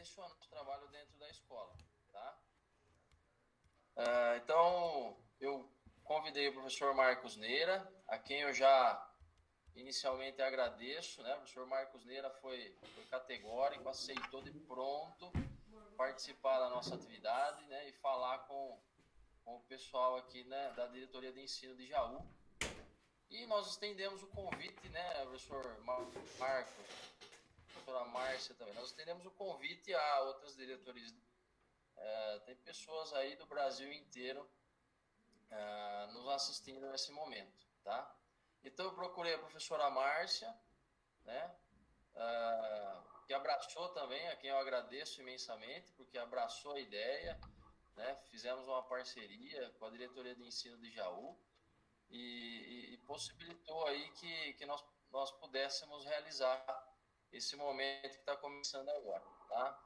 direcionar o trabalho dentro da escola, tá? Então, eu convidei o professor Marcos Neira, a quem eu já inicialmente agradeço, né? O professor Marcos Neira foi categórico, aceitou de pronto participar da nossa atividade, né? E falar com o pessoal aqui, né, da diretoria de ensino de Jaú. E nós estendemos o convite, né, professor Marcos, professora Márcia também, nós estendemos o convite a outras diretorias. Tem pessoas aí do Brasil inteiro nos assistindo nesse momento, tá? Então eu procurei a professora Márcia, né, que abraçou também, a quem eu agradeço imensamente, porque abraçou a ideia, né? Fizemos uma parceria com a diretoria de ensino de Jaú e possibilitou aí que nós pudéssemos realizar esse momento que está começando agora, tá?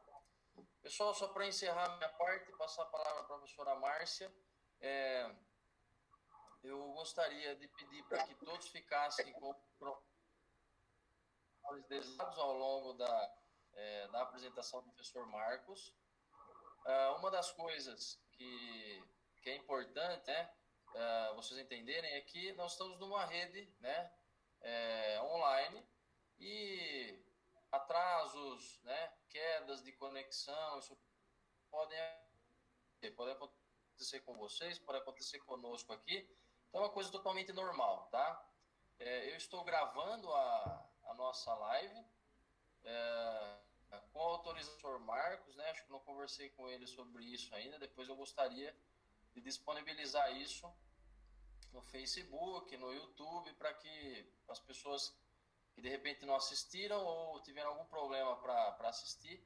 Pessoal, só para encerrar a minha parte, passar a palavra para a professora Márcia, eu gostaria de pedir para que todos ficassem com os desejados ao longo da apresentação do professor Marcos. Uma das coisas que é importante, né, vocês entenderem, é que nós estamos numa rede, né, online, e atrasos, né, quedas de conexão, isso podem acontecer com vocês, pode acontecer conosco aqui, então é uma coisa totalmente normal, tá? Eu estou gravando a nossa live, com a autorização do senhor Marcos, né? Acho que não conversei com ele sobre isso ainda, depois eu gostaria de disponibilizar isso no Facebook, no YouTube, para que as pessoas que de repente não assistiram ou tiveram algum problema para assistir,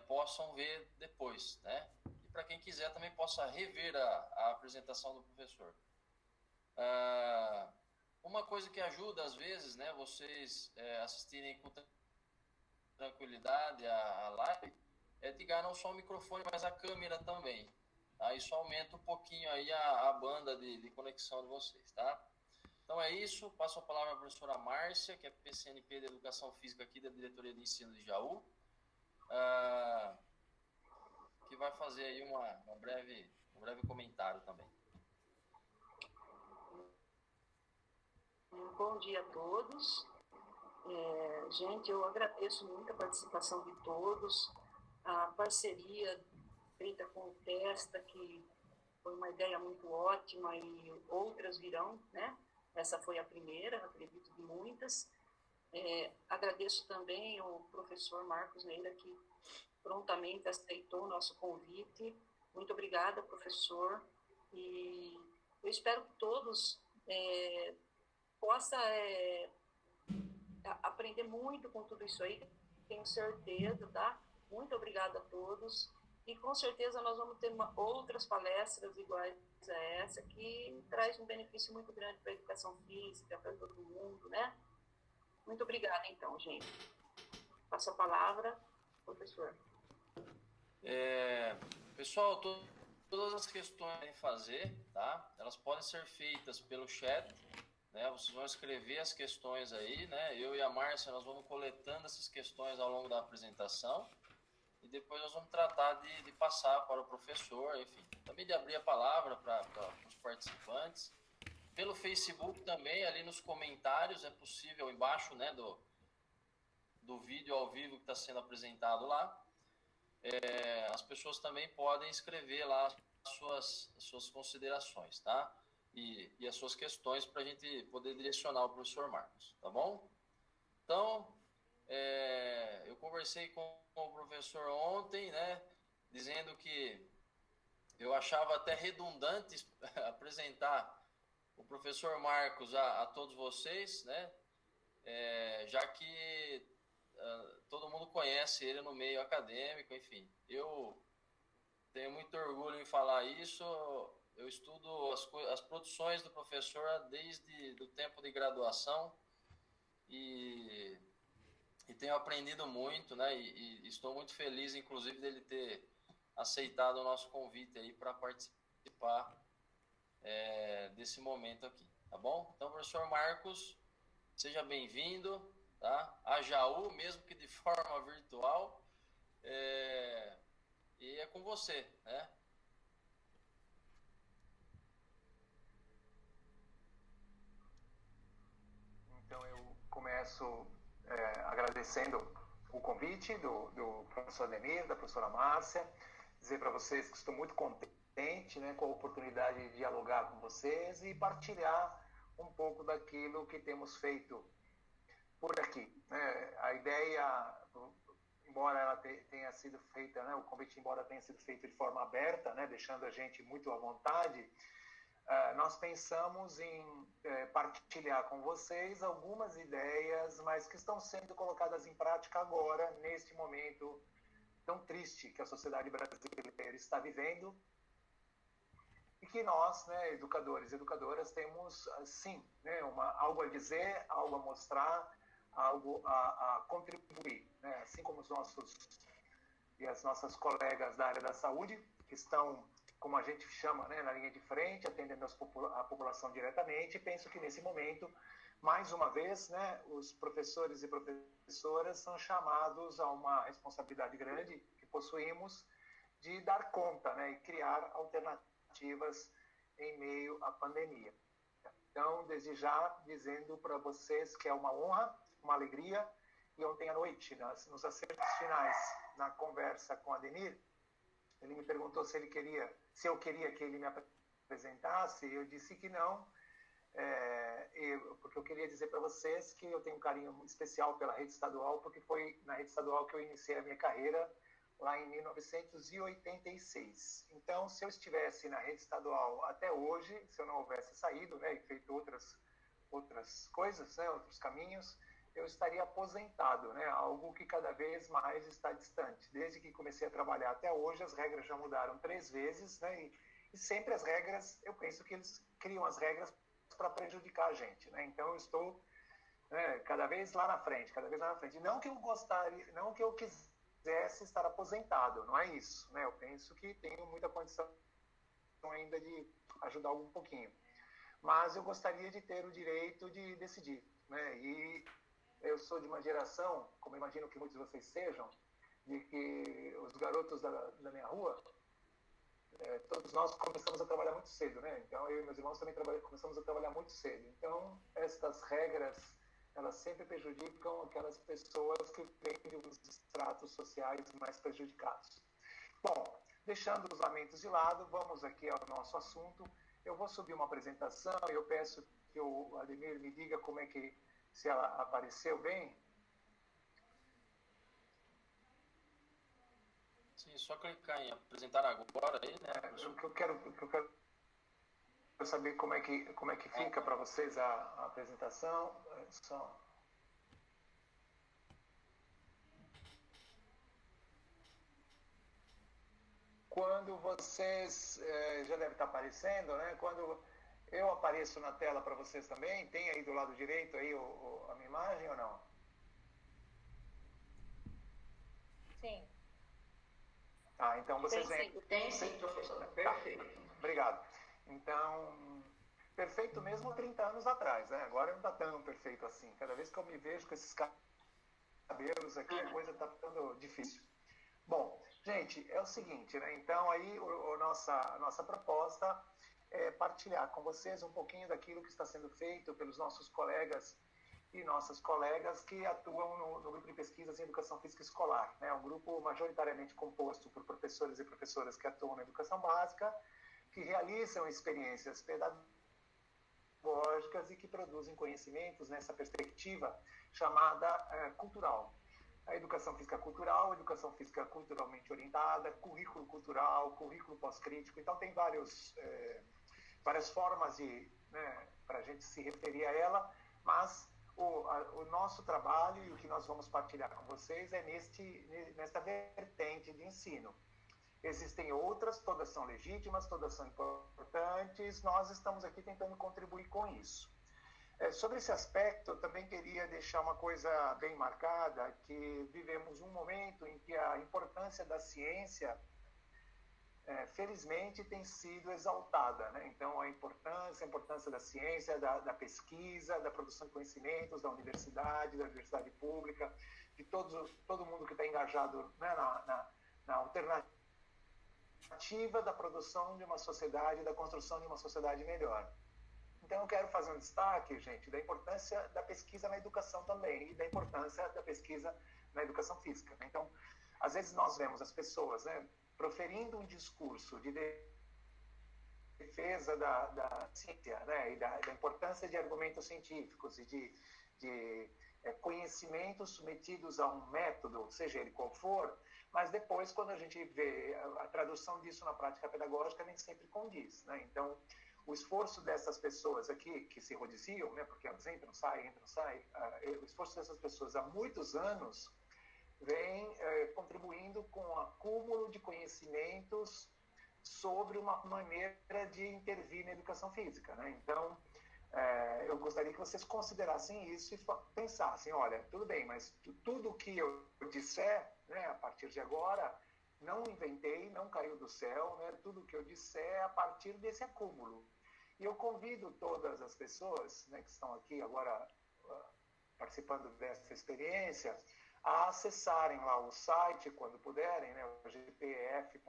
possam ver depois, né? E para quem quiser também possa rever a apresentação do professor. Uma coisa que ajuda às vezes, né, vocês assistirem com tranquilidade a live, é ligar não só o microfone, mas a câmera também. Tá? Isso aumenta um pouquinho aí a banda de conexão de vocês, tá? Então é isso, passo a palavra à professora Márcia, que é PCNP de Educação Física aqui da Diretoria de Ensino de Jaú, que vai fazer aí um breve comentário também. Bom dia a todos. Gente, eu agradeço muito a participação de todos, a parceria feita com o Testa, que foi uma ideia muito ótima e outras virão, né? Essa foi a primeira, acredito de muitas. Agradeço também ao professor Marcos Neira, que prontamente aceitou o nosso convite. Muito obrigada, professor. E eu espero que todos possam aprender muito com tudo isso aí, tenho certeza, tá? Muito obrigada a todos. E com certeza nós vamos ter outras palestras iguais a essa, que traz um benefício muito grande para a educação física, para todo mundo, né? Muito obrigada, então, gente. Passo a palavra, professor. Pessoal, todas as questões que fazer, tá? Elas podem ser feitas pelo chat, né? Vocês vão escrever as questões aí, né? Eu e a Márcia, nós vamos coletando essas questões ao longo da apresentação e depois nós vamos tratar de passar para o professor, enfim, também de abrir a palavra para os participantes. Pelo Facebook também, ali nos comentários, é possível, embaixo, né, do vídeo ao vivo que está sendo apresentado lá, as pessoas também podem escrever lá as suas considerações, tá? E as suas questões para a gente poder direcionar o professor Marcos, tá bom? Então, eu conversei com o professor ontem, né, dizendo que eu achava até redundante apresentar o professor Marcos a todos vocês, né, já que todo mundo conhece ele no meio acadêmico, enfim. Eu tenho muito orgulho em falar isso. Eu estudo as produções do professor desde o tempo de graduação e tenho aprendido muito, né? E estou muito feliz, inclusive, dele ter aceitado o nosso convite aí para participar desse momento aqui, tá bom? Então, professor Marcos, seja bem-vindo, tá? A Jaú, mesmo que de forma virtual, E é com você, né? Então eu começo agradecendo o convite do professor Ademir, da professora Márcia, dizer para vocês que estou muito contente, né, com a oportunidade de dialogar com vocês e partilhar um pouco daquilo que temos feito por aqui, né? A ideia, embora ela tenha sido feita, né, o convite embora tenha sido feito de forma aberta, né, deixando a gente muito à vontade, nós pensamos em partilhar com vocês algumas ideias, mas que estão sendo colocadas em prática agora, neste momento tão triste que a sociedade brasileira está vivendo, e que nós, né, educadores e educadoras, temos, sim, né, algo a dizer, algo a mostrar, algo a contribuir, né? Assim como os nossos e as nossas colegas da área da saúde, que estão, como a gente chama, né, na linha de frente, atendendo a população diretamente. E penso que nesse momento, mais uma vez, né, os professores e professoras são chamados a uma responsabilidade grande que possuímos de dar conta, né, e criar alternativas em meio à pandemia. Então, desde já, dizendo para vocês que é uma honra, uma alegria. E ontem à noite, nos acertos finais, na conversa com Ademir, ele me perguntou se eu queria que ele me apresentasse. Eu disse que não, porque eu queria dizer para vocês que eu tenho um carinho especial pela rede estadual, porque foi na rede estadual que eu iniciei a minha carreira, lá em 1986. Então, se eu estivesse na rede estadual até hoje, se eu não houvesse saído, né, e feito outras coisas, né, outros caminhos, eu estaria aposentado, né? Algo que cada vez mais está distante. Desde que comecei a trabalhar até hoje, as regras já mudaram 3 vezes, né? E sempre as regras, eu penso que eles criam as regras para prejudicar a gente, né? Então eu estou, né, cada vez lá na frente, cada vez lá na frente. Não que eu quisesse estar aposentado, não é isso, né? Eu penso que tenho muita condição ainda de ajudar um pouquinho. Mas eu gostaria de ter o direito de decidir, né? E eu sou de uma geração, como imagino que muitos de vocês sejam, de que os garotos da minha rua, todos nós começamos a trabalhar muito cedo, né? Então, eu e meus irmãos também começamos a trabalhar muito cedo. Então, estas regras, elas sempre prejudicam aquelas pessoas que vêm de uns estratos sociais mais prejudicados. Bom, deixando os lamentos de lado, vamos aqui ao nosso assunto. Eu vou subir uma apresentação e eu peço que o Ademir me diga como é que, se ela apareceu bem. Sim, só clicar em apresentar agora aí, né? O que eu quero saber como é que fica para vocês a apresentação. Quando vocês já deve estar aparecendo, né? Quando eu apareço na tela para vocês também, tem aí do lado direito aí a minha imagem ou não? Sim. Ah, então vocês veem. Tem sim, professor. Perfeito. Tá. Obrigado. Então, perfeito mesmo 30 anos atrás, né? Agora não está tão perfeito assim. Cada vez que eu me vejo com esses cabelos aqui, a coisa está ficando difícil. Bom, gente, é o seguinte, né? Então aí a nossa proposta é partilhar com vocês um pouquinho daquilo que está sendo feito pelos nossos colegas e nossas colegas que atuam no grupo de pesquisas em educação física escolar, né? Um grupo majoritariamente composto por professores e professoras que atuam na educação básica, que realizam experiências pedagógicas e que produzem conhecimentos nessa perspectiva chamada cultural. A educação física cultural, educação física culturalmente orientada, currículo cultural, currículo pós-crítico. Então tem várias formas para a gente se referir a ela, mas o nosso trabalho e o que nós vamos partilhar com vocês é nesta vertente de ensino. Existem outras, todas são legítimas, todas são importantes, nós estamos aqui tentando contribuir com isso. Sobre esse aspecto, eu também queria deixar uma coisa bem marcada, que vivemos um momento em que a importância da ciência, felizmente, tem sido exaltada, né? Então, a importância da ciência, da pesquisa, da produção de conhecimentos, da universidade pública, de todo mundo que está engajado, né, na alternativa da produção de uma sociedade, da construção de uma sociedade melhor. Então, eu quero fazer um destaque, gente, da importância da pesquisa na educação também, e da importância da pesquisa na educação física. Então, às vezes nós vemos as pessoas, né, proferindo um discurso de defesa da ciência, né, e da importância de argumentos científicos e de conhecimentos submetidos a um método, seja ele qual for, mas depois, quando a gente vê a tradução disso na prática pedagógica, nem sempre condiz, né? Então, o esforço dessas pessoas aqui, que se rodiziam, né, porque elas entram, saem, o esforço dessas pessoas há muitos anos vem contribuindo com o acúmulo de conhecimentos sobre uma maneira de intervir na educação física, né? Então, eu gostaria que vocês considerassem isso e pensassem, olha, tudo bem, mas tudo que eu disser, né, a partir de agora, não inventei, não caiu do céu, né? Tudo que eu disser é a partir desse acúmulo. E eu convido todas as pessoas, né, que estão aqui agora participando dessa experiência, a acessarem lá o site, quando puderem, né, o gpf.fe.usp.br,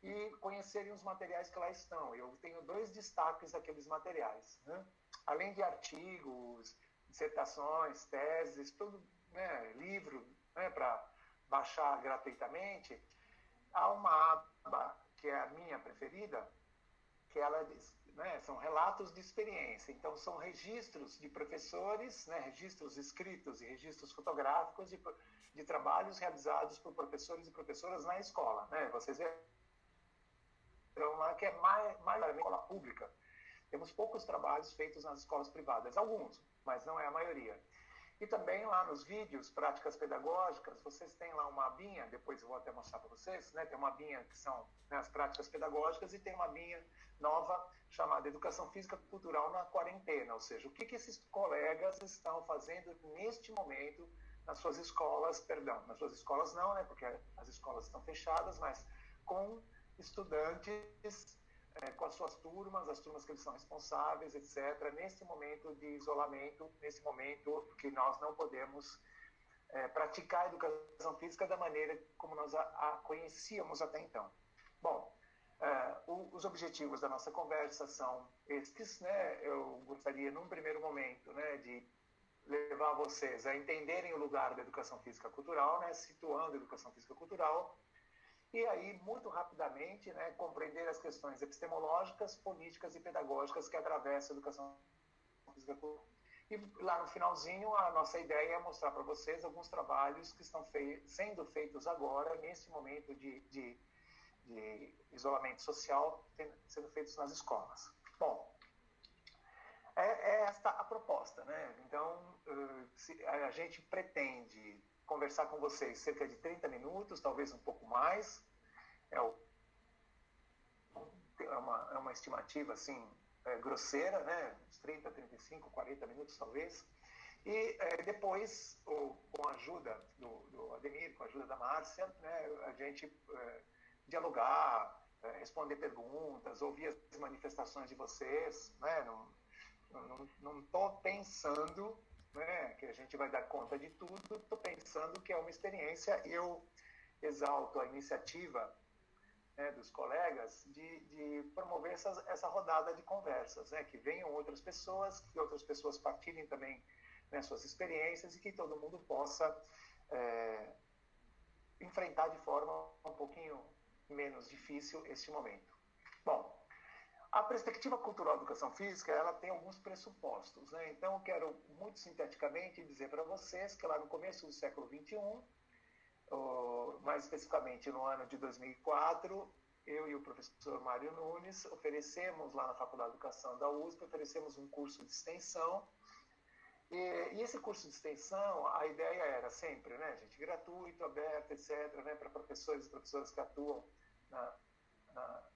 e conhecerem os materiais que lá estão. Eu tenho 2 destaques daqueles materiais, né? Além de artigos, dissertações, teses, tudo, né, livro, né, para baixar gratuitamente, há uma aba que é a minha preferida, que ela diz, né, são relatos de experiência. Então, são registros de professores, né, registros escritos e registros fotográficos de trabalhos realizados por professores e professoras na escola, né? Vocês verão lá que é mais escola pública. Temos poucos trabalhos feitos nas escolas privadas, alguns, mas não é a maioria. E também lá nos vídeos, práticas pedagógicas, vocês têm lá uma abinha, depois eu vou até mostrar para vocês, né? Tem uma abinha que são, né, as práticas pedagógicas, e tem uma abinha nova chamada Educação Física Cultural na Quarentena, ou seja, o que esses colegas estão fazendo neste momento nas suas escolas, nas suas escolas não, né? Porque as escolas estão fechadas, mas com estudantes, com as suas turmas, as turmas que eles são responsáveis, etc., nesse momento de isolamento, nesse momento que nós não podemos praticar a educação física da maneira como nós a conhecíamos até então. Bom, os objetivos da nossa conversa são estes, né? Eu gostaria, num primeiro momento, né, de levar vocês a entenderem o lugar da educação física cultural, né, situando a educação física cultural, e aí, muito rapidamente, né, compreender as questões epistemológicas, políticas e pedagógicas que atravessam a educação física cultural. E lá no finalzinho, a nossa ideia é mostrar para vocês alguns trabalhos que estão sendo feitos agora, nesse momento de isolamento social, sendo feitos nas escolas. Bom, é esta a proposta, né? Então, a gente pretende conversar com vocês cerca de 30 minutos, talvez um pouco mais. É uma estimativa, assim, grosseira, né? Uns 30, 35, 40 minutos, talvez. E depois, com a ajuda do Ademir, com a ajuda da Márcia, né, a gente dialogar, responder perguntas, ouvir as manifestações de vocês, né? Não estou pensando, né, que a gente vai dar conta de tudo, estou pensando que é uma experiência, e eu exalto a iniciativa, né, dos colegas de promover essa rodada de conversas, né, que venham outras pessoas, que outras pessoas partilhem também, né, suas experiências, e que todo mundo possa enfrentar de forma um pouquinho menos difícil este momento. Bom, a perspectiva cultural da educação física, ela tem alguns pressupostos, né? Então, eu quero muito sinteticamente dizer para vocês que lá no começo do século XXI, mais especificamente no ano de 2004, eu e o professor Mário Nunes oferecemos lá na Faculdade de Educação da USP, oferecemos um curso de extensão, e esse curso de extensão, a ideia era sempre, né, gente, gratuito, aberto, etc., né, para professores e professoras que atuam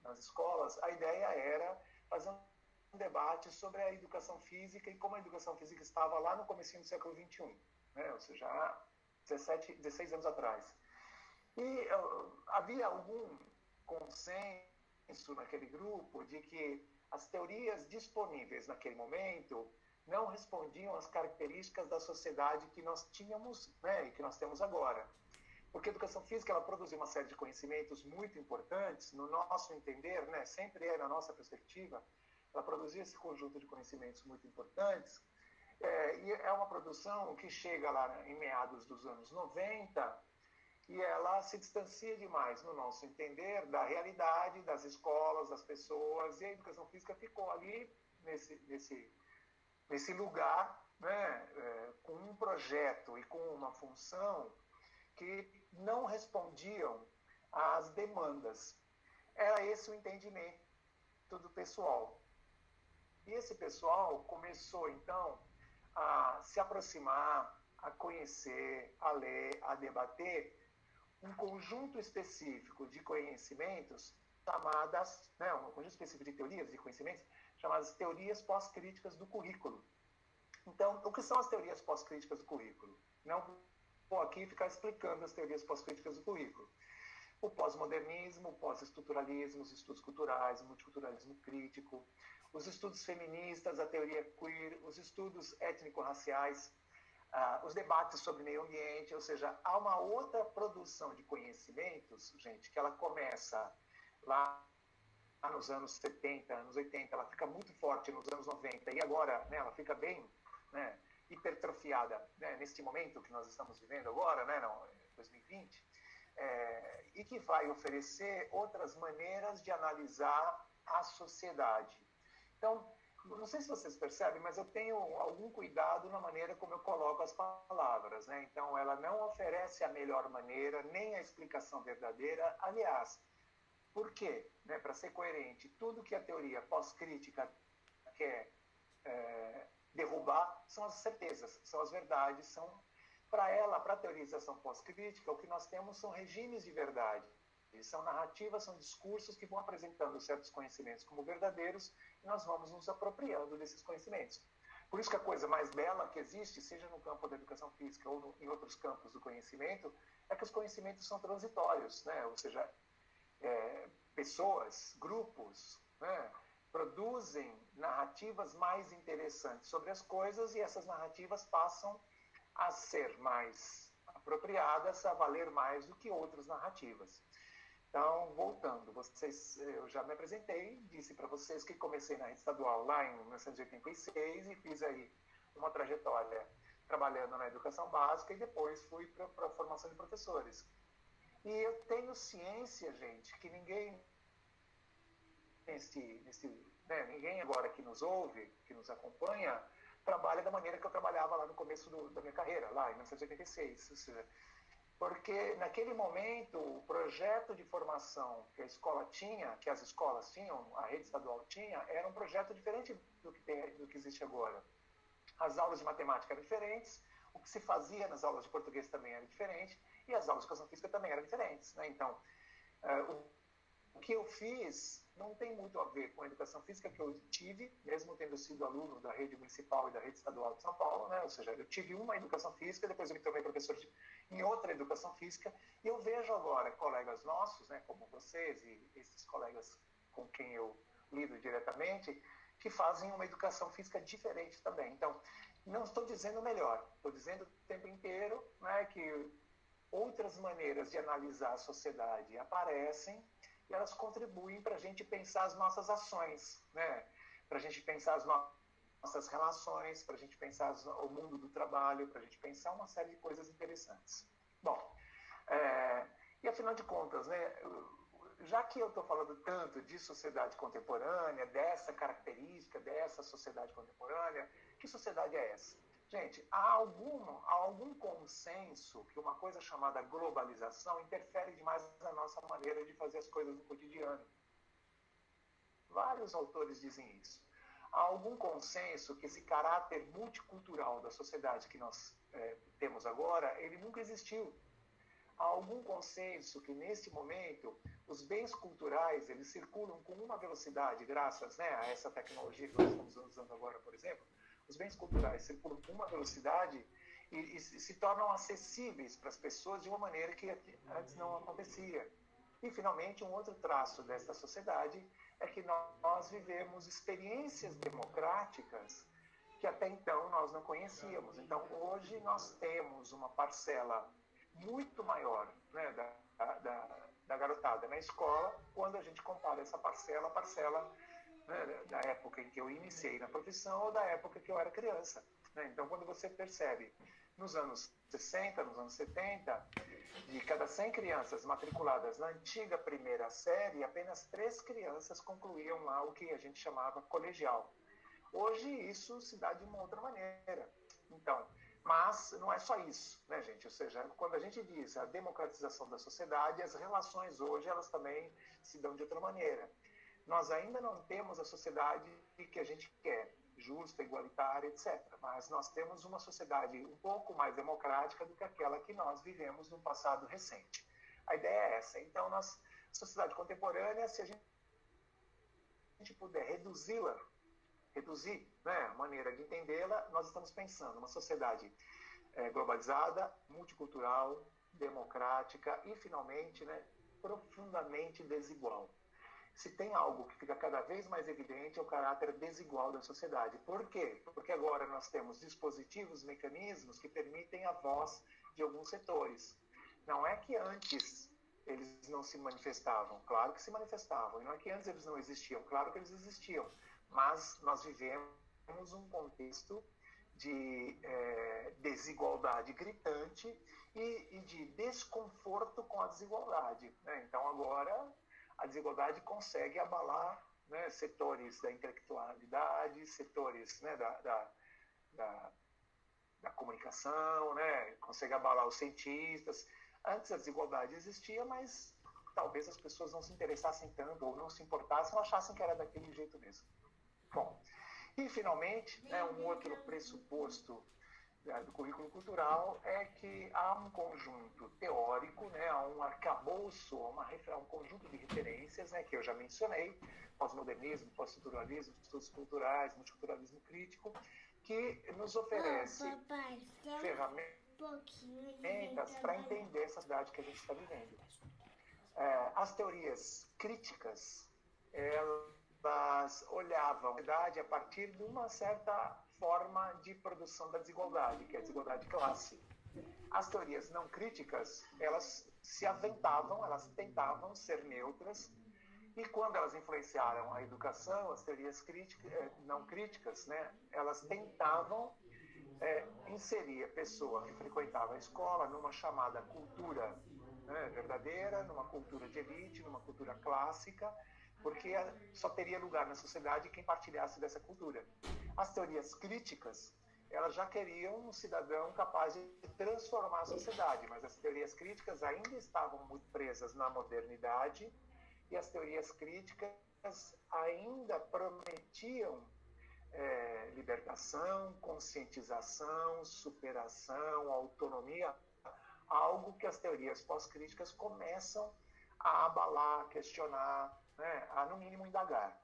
nas escolas. A ideia era fazer um debate sobre a educação física e como a educação física estava lá no comecinho do século XXI, né? Ou seja, há 16 anos atrás. E havia algum consenso naquele grupo de que as teorias disponíveis naquele momento não respondiam às características da sociedade que nós tínhamos, né, e que nós temos agora. Porque a educação física, ela produziu uma série de conhecimentos muito importantes, no nosso entender, né, sempre na nossa perspectiva, ela produziu esse conjunto de conhecimentos muito importantes, e é uma produção que chega lá em meados dos anos 90, e ela se distancia demais, no nosso entender, da realidade das escolas, das pessoas, e a educação física ficou ali nesse lugar, né, com um projeto e com uma função que não respondiam às demandas. Era esse o entendimento do pessoal. E esse pessoal começou, então, a se aproximar, a conhecer, a ler, a debater um conjunto específico de conhecimentos chamadas, né, um conjunto específico de teorias e conhecimentos chamadas teorias pós-críticas do currículo. Então, o que são as teorias pós-críticas do currículo? Não vou aqui ficar explicando as teorias pós-críticas do currículo. O pós-modernismo, o pós-estruturalismo, os estudos culturais, o multiculturalismo crítico, os estudos feministas, a teoria queer, os estudos étnico-raciais, os debates sobre meio ambiente, ou seja, há uma outra produção de conhecimentos, gente, que ela começa lá nos anos 70, anos 80, ela fica muito forte nos anos 90, e agora, né, ela fica bem, né, hipertrofiada, né, neste momento que nós estamos vivendo agora, né, 2020, e que vai oferecer outras maneiras de analisar a sociedade. Então, não sei se vocês percebem, mas eu tenho algum cuidado na maneira como eu coloco as palavras, né? Então, ela não oferece a melhor maneira, nem a explicação verdadeira. Aliás, por quê? Né? Para ser coerente, tudo que a teoria pós-crítica quer derrubar são as certezas, são as verdades, são... Para ela, para a teorização pós-crítica, o que nós temos são regimes de verdade. São narrativas, são discursos que vão apresentando certos conhecimentos como verdadeiros e nós vamos nos apropriando desses conhecimentos. Por isso que a coisa mais bela que existe, seja no campo da educação física ou em outros campos do conhecimento, é que os conhecimentos são transitórios, né? Ou seja, pessoas, grupos, né, produzem narrativas mais interessantes sobre as coisas e essas narrativas passam a ser mais apropriadas, a valer mais do que outras narrativas. Então, voltando, eu já me apresentei, disse para vocês que comecei na rede estadual lá em 1986 e fiz aí uma trajetória trabalhando na educação básica e depois fui para a formação de professores. E eu tenho ciência, gente, que ninguém ninguém agora que nos ouve, que nos acompanha, trabalha da maneira que eu trabalhava lá no começo da minha carreira, lá em 1986. Ou seja, porque naquele momento o projeto de formação que a escola tinha, que as escolas tinham, a rede estadual tinha, era um projeto diferente do que existe agora. As aulas de matemática eram diferentes, o que se fazia nas aulas de português também era diferente, e as aulas de educação física também eram diferentes, né? Então, o que eu fiz não tem muito a ver com a educação física que eu tive, mesmo tendo sido aluno da rede municipal e da rede estadual de São Paulo, né? Ou seja, eu tive uma educação física, depois eu me tornei professor em outra educação física, e eu vejo agora colegas nossos, né, como vocês e esses colegas com quem eu lido diretamente, que fazem uma educação física diferente também. Então, não estou dizendo melhor, estou dizendo o tempo inteiro, né, que outras maneiras de analisar a sociedade aparecem e elas contribuem para a gente pensar as nossas ações, né? Para a gente pensar as nossas relações, para a gente pensar o mundo do trabalho, para a gente pensar uma série de coisas interessantes. Bom, e afinal de contas, né, já que eu estou falando tanto de sociedade contemporânea, dessa característica, dessa sociedade contemporânea, que sociedade é essa? Gente, há algum consenso que uma coisa chamada globalização interfere demais na nossa maneira de fazer as coisas no cotidiano. Vários autores dizem isso. Há algum consenso que esse caráter multicultural da sociedade que nós temos agora, ele nunca existiu. Há algum consenso que, neste momento, os bens culturais, eles circulam com uma velocidade, graças, né, a essa tecnologia que nós estamos usando agora, por exemplo, os bens culturais circulam com uma velocidade e se tornam acessíveis para as pessoas de uma maneira que antes não acontecia. E, finalmente, um outro traço desta sociedade é que nós vivemos experiências democráticas que até então nós não conhecíamos. Então, hoje nós temos uma parcela muito maior, né, da garotada na escola, quando a gente compara essa parcela, né, da época em que eu iniciei na profissão ou da época que eu era criança. Né? Então, quando você percebe, nos anos 60, nos anos 70, de cada 100 crianças matriculadas na antiga primeira série, apenas 3 crianças concluíam lá o que a gente chamava colegial. Hoje isso se dá de uma outra maneira. Então, mas não é só isso, né, gente? Ou seja, quando a gente diz a democratização da sociedade, as relações hoje elas também se dão de outra maneira. Nós ainda não temos a sociedade que a gente quer, justa, igualitária, etc. Mas nós temos uma sociedade um pouco mais democrática do que aquela que nós vivemos no passado recente. A ideia é essa. Então, nossa sociedade contemporânea, se a gente puder reduzir, né, a maneira de entendê-la, nós estamos pensando uma sociedade globalizada, multicultural, democrática e, finalmente, né, profundamente desigual. Se tem algo que fica cada vez mais evidente é o caráter desigual da sociedade. Por quê? Porque agora nós temos dispositivos, mecanismos que permitem a voz de alguns setores. Não é que antes eles não se manifestavam, claro que se manifestavam. E não é que antes eles não existiam, claro que eles existiam. Mas nós vivemos um contexto de desigualdade gritante e de desconforto com a desigualdade. Né? Então agora a desigualdade consegue abalar, né, setores da intelectualidade, setores, né, da comunicação, né, consegue abalar os cientistas. Antes a desigualdade existia, mas talvez as pessoas não se interessassem tanto ou não se importassem ou achassem que era daquele jeito mesmo. Bom, e finalmente, né, um outro pressuposto do currículo cultural é que há um conjunto teórico, né, há um arcabouço, há um conjunto de referências, né, que eu já mencionei, pós-modernismo, pós-estruturalismo, estudos culturais, multiculturalismo crítico, que nos oferece ferramentas para entender essa cidade que a gente está vivendo. As teorias críticas, elas olhavam a sociedade a partir de uma certa forma de produção da desigualdade, que é a desigualdade de classe. As teorias não críticas, elas se aventavam, elas tentavam ser neutras, e quando elas influenciaram a educação, as teorias não críticas, né, elas tentavam inserir a pessoa que frequentava a escola numa chamada cultura, né, verdadeira, numa cultura de elite, numa cultura clássica, porque só teria lugar na sociedade quem partilhasse dessa cultura. As teorias críticas, elas já queriam um cidadão capaz de transformar a sociedade, mas as teorias críticas ainda estavam muito presas na modernidade e as teorias críticas ainda prometiam libertação, conscientização, superação, autonomia, algo que as teorias pós-críticas começam a abalar, a questionar, né, a no mínimo indagar.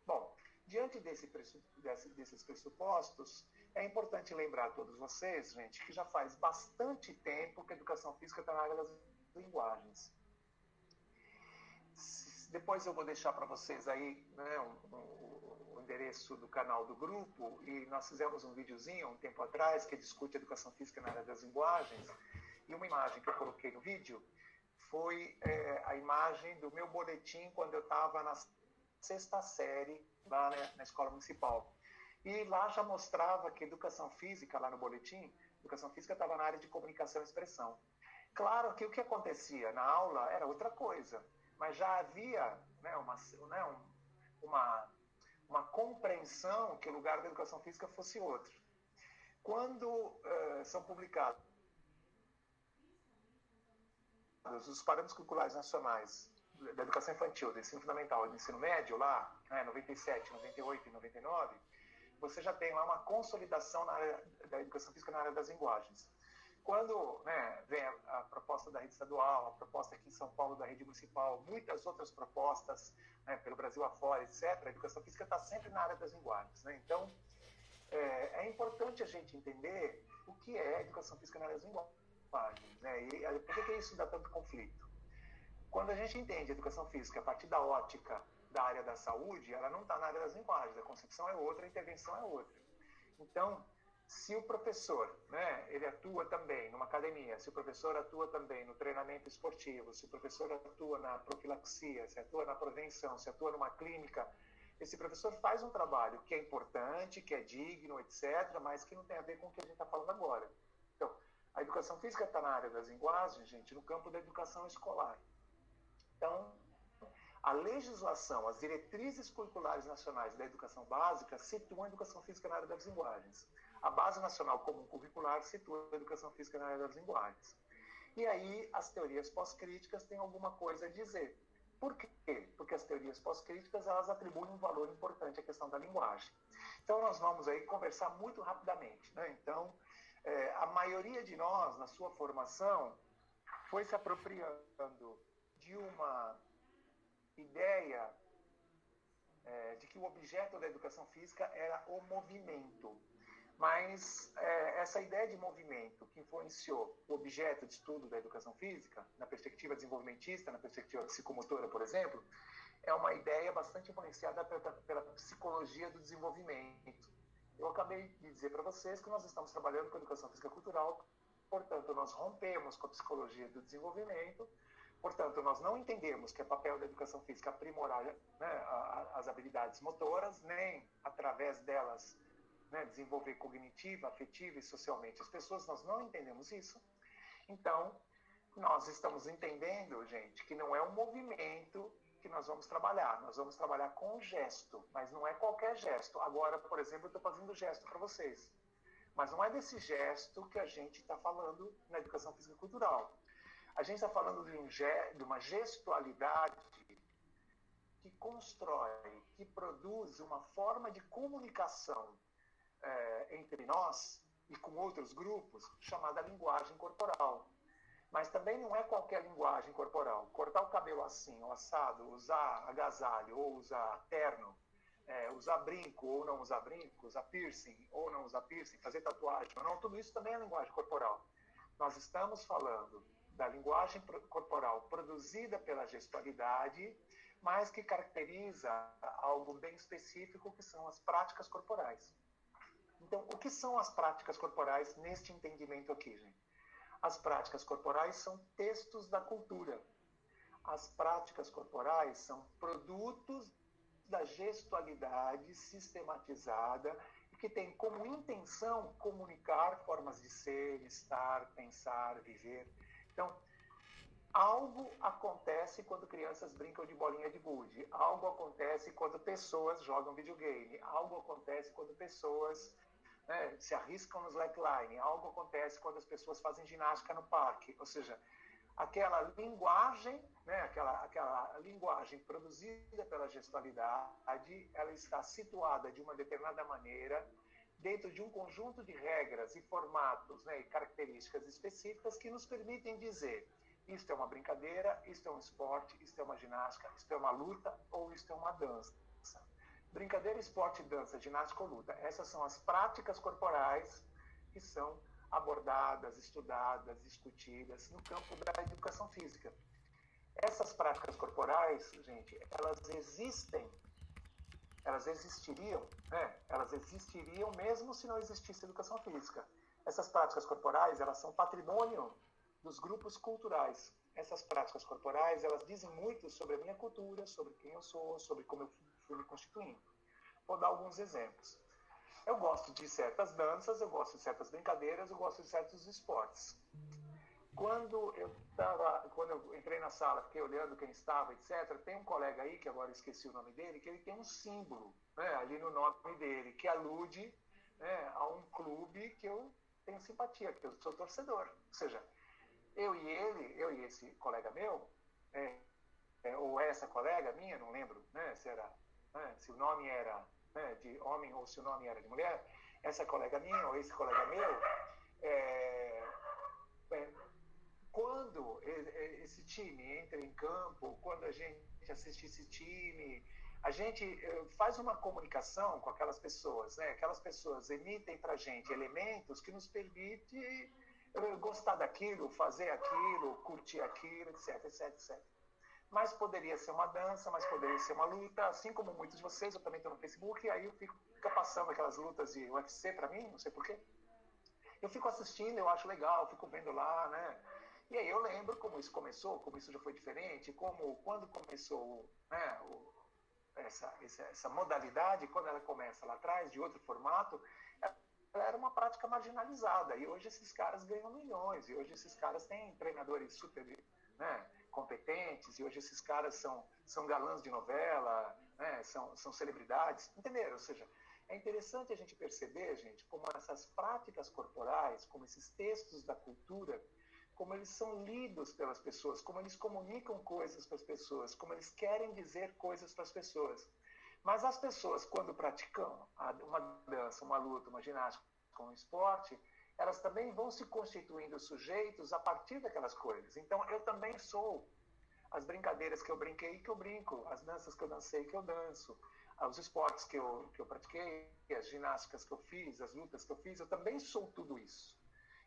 Bom, diante desses pressupostos, é importante lembrar a todos vocês, gente, que já faz bastante tempo que a educação física está na área das linguagens. Depois eu vou deixar para vocês aí, né, o endereço do canal do grupo, e nós fizemos um videozinho um tempo atrás que discute a educação física na área das linguagens, e uma imagem que eu coloquei no vídeo foi a imagem do meu boletim quando eu estava na 6ª série lá, né, na escola municipal. E lá já mostrava que educação física, lá no boletim, educação física estava na área de comunicação e expressão. Claro que o que acontecia na aula era outra coisa, mas já havia, né, uma compreensão que o lugar da educação física fosse outro. Quando são publicados os parâmetros curriculares nacionais da educação infantil, do ensino fundamental e do ensino médio, lá, 97, 98 e 99, você já tem lá uma consolidação na área da educação física na área das linguagens. Quando, né, vem a proposta da rede estadual, a proposta aqui em São Paulo da rede municipal, muitas outras propostas, né, pelo Brasil afora, etc., a educação física está sempre na área das linguagens. Né? Então, é importante a gente entender o que é a educação física na área das linguagens. Né? E por que isso dá tanto conflito? Quando a gente entende a educação física a partir da ótica da área da saúde, ela não está na área das linguagens, a concepção é outra, a intervenção é outra. Então, se o professor, né, ele atua também numa academia, se o professor atua também no treinamento esportivo, se o professor atua na profilaxia, se atua na prevenção, se atua numa clínica, esse professor faz um trabalho que é importante, que é digno, etc., mas que não tem a ver com o que a gente está falando agora. Então, a educação física está na área das linguagens, gente, no campo da educação escolar. Então, a legislação, as diretrizes curriculares nacionais da educação básica situam a educação física na área das linguagens. A Base Nacional Comum Curricular situa a educação física na área das linguagens. E aí, as teorias pós-críticas têm alguma coisa a dizer. Por quê? Porque as teorias pós-críticas, elas atribuem um valor importante à questão da linguagem. Então, nós vamos aí conversar muito rapidamente, né? Então, a maioria de nós, na sua formação, foi se apropriando de uma ideia de que o objeto da educação física era o movimento. Mas essa ideia de movimento que influenciou o objeto de estudo da educação física, na perspectiva desenvolvimentista, na perspectiva psicomotora, por exemplo, é uma ideia bastante influenciada pela psicologia do desenvolvimento. Eu acabei de dizer para vocês que nós estamos trabalhando com a educação física cultural, portanto, nós rompemos com a psicologia do desenvolvimento, portanto, nós não entendemos que é papel da educação física aprimorar, né, as habilidades motoras, nem através delas, né, desenvolver cognitiva, afetiva e socialmente as pessoas. Nós não entendemos isso. Então, nós estamos entendendo, gente, que não é um movimento que nós vamos trabalhar com gesto, mas não é qualquer gesto. Agora, por exemplo, eu estou fazendo gesto para vocês, mas não é desse gesto que a gente está falando na educação física cultural. A gente está falando de uma gestualidade que constrói, que produz uma forma de comunicação entre nós e com outros grupos, chamada linguagem corporal. Mas também não é qualquer linguagem corporal. Cortar o cabelo assim, ou assado, usar agasalho, ou usar terno, usar brinco ou não usar brinco, usar piercing ou não usar piercing, fazer tatuagem ou não, tudo isso também é linguagem corporal. Nós estamos falando da linguagem corporal produzida pela gestualidade, mas que caracteriza algo bem específico, que são as práticas corporais. Então, o que são as práticas corporais neste entendimento aqui, gente? As práticas corporais são textos da cultura. As práticas corporais são produtos da gestualidade sistematizada e que tem como intenção comunicar formas de ser, estar, pensar, viver. Então, algo acontece quando crianças brincam de bolinha de gude, algo acontece quando pessoas jogam videogame, algo acontece quando pessoas se arriscam no slackline, algo acontece quando as pessoas fazem ginástica no parque, ou seja, aquela linguagem, aquela linguagem produzida pela gestualidade, ela está situada de uma determinada maneira dentro de um conjunto de regras e formatos, e características específicas que nos permitem dizer: isto é uma brincadeira, isto é um esporte, isto é uma ginástica, isto é uma luta ou isto é uma dança. Brincadeira, esporte, dança, ginástica ou luta. Essas são as práticas corporais que são abordadas, estudadas, discutidas no campo da educação física. Essas práticas corporais, gente, elas existiriam, elas existiriam mesmo se não existisse educação física. Essas práticas corporais, elas são patrimônio dos grupos culturais. Essas práticas corporais, elas dizem muito sobre a minha cultura, sobre quem eu sou, sobre como eu fui me constituindo. Vou dar alguns exemplos. Eu gosto de certas danças, eu gosto de certas brincadeiras, eu gosto de certos esportes. Quando eu entrei na sala, fiquei olhando quem estava, etc., tem um colega aí, que agora eu esqueci o nome dele, que ele tem um símbolo, ali no nome dele, que alude, a um clube que eu tenho simpatia, que eu sou torcedor. Ou seja, eu e esse colega meu, ou essa colega minha, não lembro, se o nome era de homem ou se o nome era de mulher, essa colega minha ou esse colega meu, quando esse time entra em campo, quando a gente assiste esse time, a gente faz uma comunicação com aquelas pessoas, aquelas pessoas emitem para a gente elementos que nos permitem gostar daquilo, fazer aquilo, curtir aquilo, etc, etc, etc. mas poderia ser uma dança, mas poderia ser uma luta, assim como muitos de vocês, eu também estou no Facebook, e aí fica passando aquelas lutas de UFC para mim, não sei porquê. Eu fico assistindo, eu acho legal, fico vendo lá, né? E aí eu lembro como isso começou, como isso já foi diferente, como quando começou, né, essa modalidade, quando ela começa lá atrás, de outro formato, ela era uma prática marginalizada. E hoje esses caras ganham milhões, e hoje esses caras têm treinadores super, né, competentes, e hoje esses caras são galãs de novela, né, são celebridades, entenderam? Ou seja, é interessante a gente perceber, gente, como essas práticas corporais, como esses textos da cultura, como eles são lidos pelas pessoas, como eles comunicam coisas para as pessoas, como eles querem dizer coisas para as pessoas. Mas as pessoas, quando praticam uma dança, uma luta, uma ginástica, um esporte, elas também vão se constituindo sujeitos a partir daquelas coisas. Então, eu também sou as brincadeiras que eu brinquei, que eu brinco, as danças que eu dancei, que eu danço, os esportes que eu pratiquei, as ginásticas que eu fiz, as lutas que eu fiz, eu também sou tudo isso.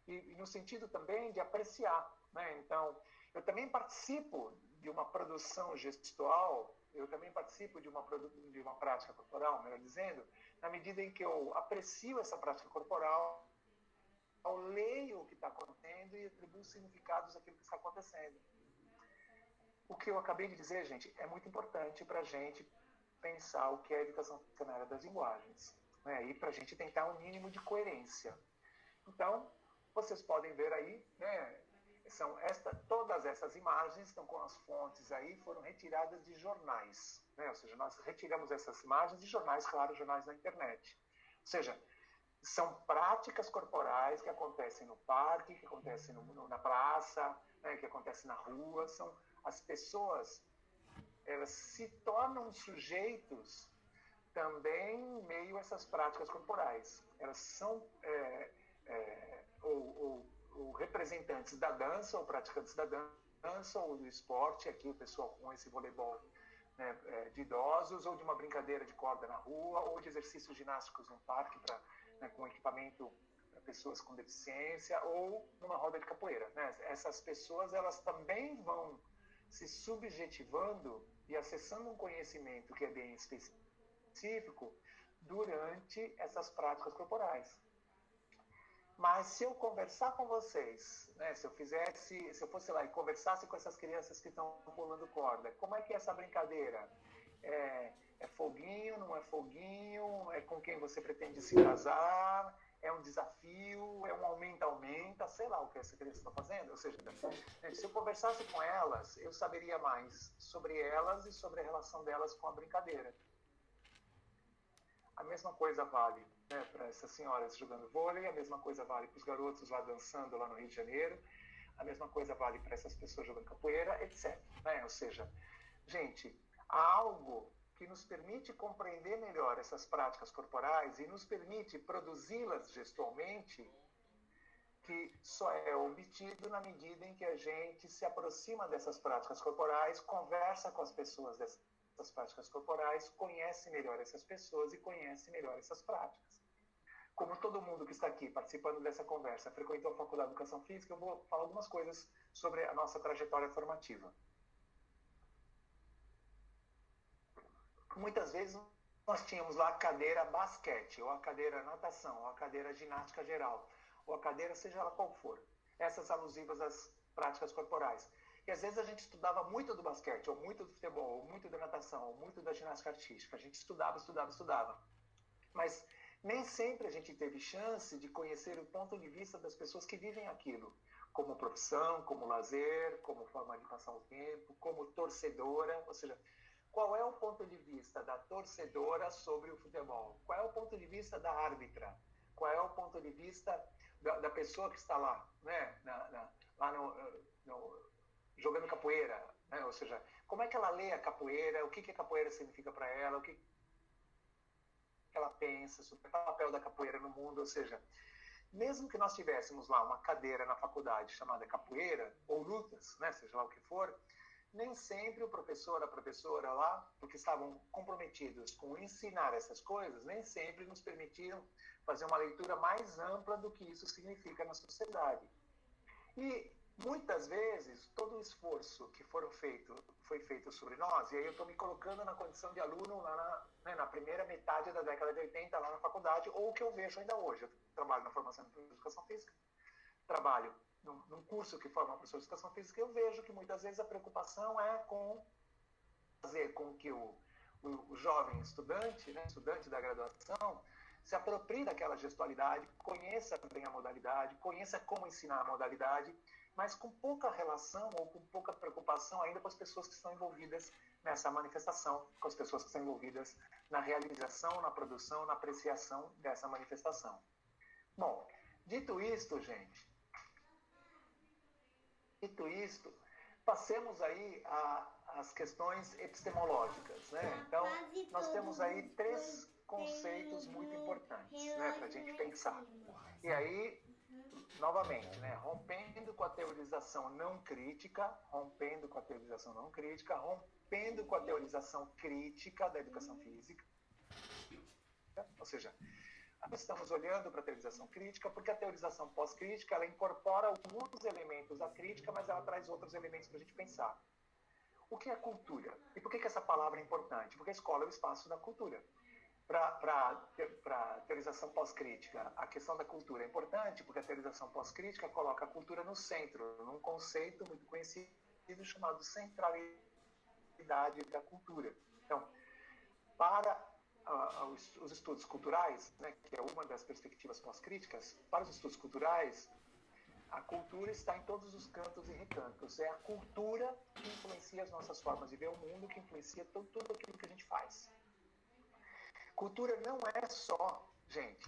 E no sentido também de apreciar, né? Então, eu também participo de uma produção gestual, eu também participo de uma prática corporal, melhor dizendo, na medida em que eu aprecio essa prática corporal, eu leio o que está acontecendo e atribuo significados àquilo que está acontecendo. O que eu acabei de dizer, gente, é muito importante para a gente pensar o que é a educação funcionária das linguagens, né? E para a gente tentar um mínimo de coerência. Então, vocês podem ver aí, né? Todas essas imagens estão com as fontes aí, foram retiradas de jornais, né? Ou seja, nós retiramos essas imagens de jornais, claro, jornais da internet. Ou seja, são práticas corporais que acontecem no parque, que acontecem na praça, né? Que acontecem na rua. As pessoas, elas se tornam sujeitos também em meio a essas práticas corporais. Elas são ou representantes da dança, ou praticantes da dança, ou do esporte, aqui o pessoal com esse voleibol, né, de idosos, ou de uma brincadeira de corda na rua, ou de exercícios ginásticos no parque né, com equipamento para pessoas com deficiência, ou numa roda de capoeira, né? Essas pessoas, elas também vão se subjetivando e acessando um conhecimento que é bem específico durante essas práticas corporais. Mas se eu conversar com vocês, né, se eu fosse lá e conversasse com essas crianças que estão pulando corda, como é que é essa brincadeira? É foguinho, não é foguinho? É com quem você pretende se casar? É um desafio? É um aumenta, sei lá o que essa criança está fazendo? Ou seja, se eu conversasse com elas, eu saberia mais sobre elas e sobre a relação delas com a brincadeira. A mesma coisa vale, né, para essas senhoras jogando vôlei, a mesma coisa vale para os garotos lá dançando lá no Rio de Janeiro, a mesma coisa vale para essas pessoas jogando capoeira, etc. Né? Ou seja, gente, há algo que nos permite compreender melhor essas práticas corporais e nos permite produzi-las gestualmente, que só é obtido na medida em que a gente se aproxima dessas práticas corporais, conversa com as pessoas dessas práticas corporais, conhece melhor essas pessoas e conhece melhor essas práticas. Como todo mundo que está aqui participando dessa conversa frequentou a Faculdade de Educação Física, eu vou falar algumas coisas sobre a nossa trajetória formativa. Muitas vezes nós tínhamos lá a cadeira basquete, ou a cadeira natação, ou a cadeira ginástica geral, ou a cadeira seja ela qual for. Essas alusivas às práticas corporais. E às vezes a gente estudava muito do basquete, ou muito do futebol, ou muito da natação, ou muito da ginástica artística. A gente estudava. Mas nem sempre a gente teve chance de conhecer o ponto de vista das pessoas que vivem aquilo, como profissão, como lazer, como forma de passar o tempo, como torcedora. Ou seja, qual é o ponto de vista da torcedora sobre o futebol? Qual é o ponto de vista da árbitra? Qual é o ponto de vista da pessoa que está lá, né? Lá jogando capoeira, né? Ou seja, como é que ela lê a capoeira, o que a capoeira significa para ela, o que ela pensa sobre o papel da capoeira no mundo. Ou seja, mesmo que nós tivéssemos lá uma cadeira na faculdade chamada capoeira, ou lutas, né? Seja lá o que for, nem sempre o professor, a professora lá, porque estavam comprometidos com ensinar essas coisas, nem sempre nos permitiram fazer uma leitura mais ampla do que isso significa na sociedade. E muitas vezes, todo o esforço que foi feito sobre nós, e aí eu estou me colocando na condição de aluno lá na primeira metade da década de 80, lá na faculdade, ou o que eu vejo ainda hoje. Eu trabalho na formação de educação física, trabalho num curso que forma professor de educação física, eu vejo que muitas vezes a preocupação é com fazer com que o jovem estudante, né, estudante da graduação, se aproprie daquela gestualidade, conheça bem a modalidade, conheça como ensinar a modalidade, mas com pouca relação ou com pouca preocupação ainda com as pessoas que estão envolvidas nessa manifestação, com as pessoas que estão envolvidas na realização, na produção, na apreciação dessa manifestação. Bom, dito isto, gente, passemos aí às questões epistemológicas, né? Então, nós temos aí 3 conceitos muito importantes, né, para a gente pensar. E aí, novamente, né, rompendo com a teorização não crítica, rompendo com a teorização crítica da educação física, ou seja, nós estamos olhando para a teorização crítica porque a teorização pós-crítica ela incorpora alguns elementos da crítica, mas ela traz outros elementos para a gente pensar. O que é cultura? E por que essa palavra é importante? Porque a escola é o espaço da cultura. Para a teorização pós-crítica, a questão da cultura é importante porque a teorização pós-crítica coloca a cultura no centro, num conceito muito conhecido chamado centralidade da cultura. Então, para os estudos culturais, né, que é uma das perspectivas pós-críticas, para os estudos culturais, a cultura está em todos os cantos e recantos. É a cultura que influencia as nossas formas de ver o mundo, que influencia tudo aquilo que a gente faz. Cultura não é só, gente,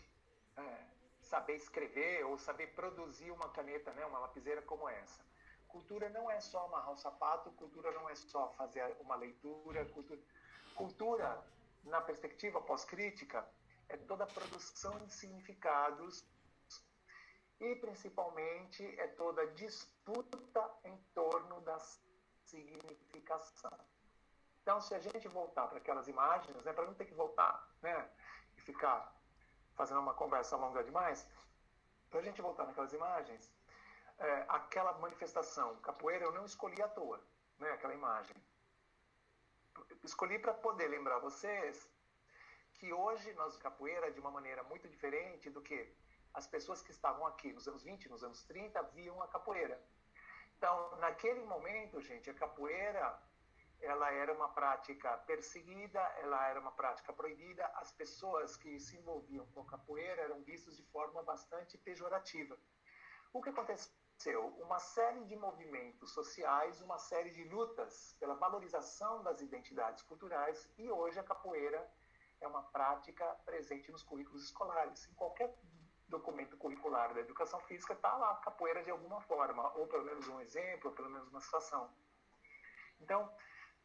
saber escrever ou saber produzir uma caneta, né, uma lapiseira como essa. Cultura não é só amarrar o sapato, cultura não é só fazer uma leitura. Cultura, na perspectiva pós-crítica, é toda a produção de significados e, principalmente, é toda a disputa em torno da significação. Então, se a gente voltar para aquelas imagens, né, para não ter que voltar, né, e ficar fazendo uma conversa longa demais, para a gente voltar naquelas imagens, aquela manifestação capoeira eu não escolhi à toa, né, aquela imagem. Escolhi para poder lembrar vocês que hoje nós capoeira de uma maneira muito diferente do que as pessoas que estavam aqui nos anos 20, nos anos 30, viam a capoeira. Então, naquele momento, gente, a capoeira ela era uma prática perseguida, ela era uma prática proibida. As pessoas que se envolviam com a capoeira eram vistas de forma bastante pejorativa. O que aconteceu? Uma série de movimentos sociais, uma série de lutas pela valorização das identidades culturais, e hoje a capoeira é uma prática presente nos currículos escolares. Em qualquer documento curricular da educação física está lá a capoeira de alguma forma, ou pelo menos um exemplo, ou pelo menos uma situação. Então,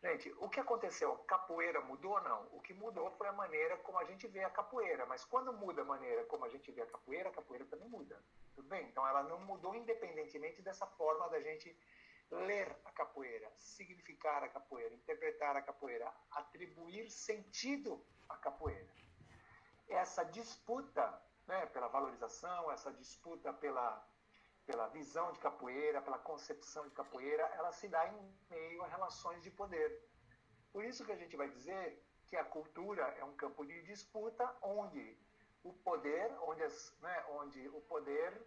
gente, o que aconteceu? Capoeira mudou ou não? O que mudou foi a maneira como a gente vê a capoeira. Mas quando muda a maneira como a gente vê a capoeira também muda. Tudo bem? Então ela não mudou independentemente dessa forma da gente ler a capoeira, significar a capoeira, interpretar a capoeira, atribuir sentido à capoeira. Essa disputa, né, pela valorização, essa disputa pela visão de capoeira, pela concepção de capoeira, ela se dá em meio a relações de poder. Por isso que a gente vai dizer que a cultura é um campo de disputa onde o poder, onde o poder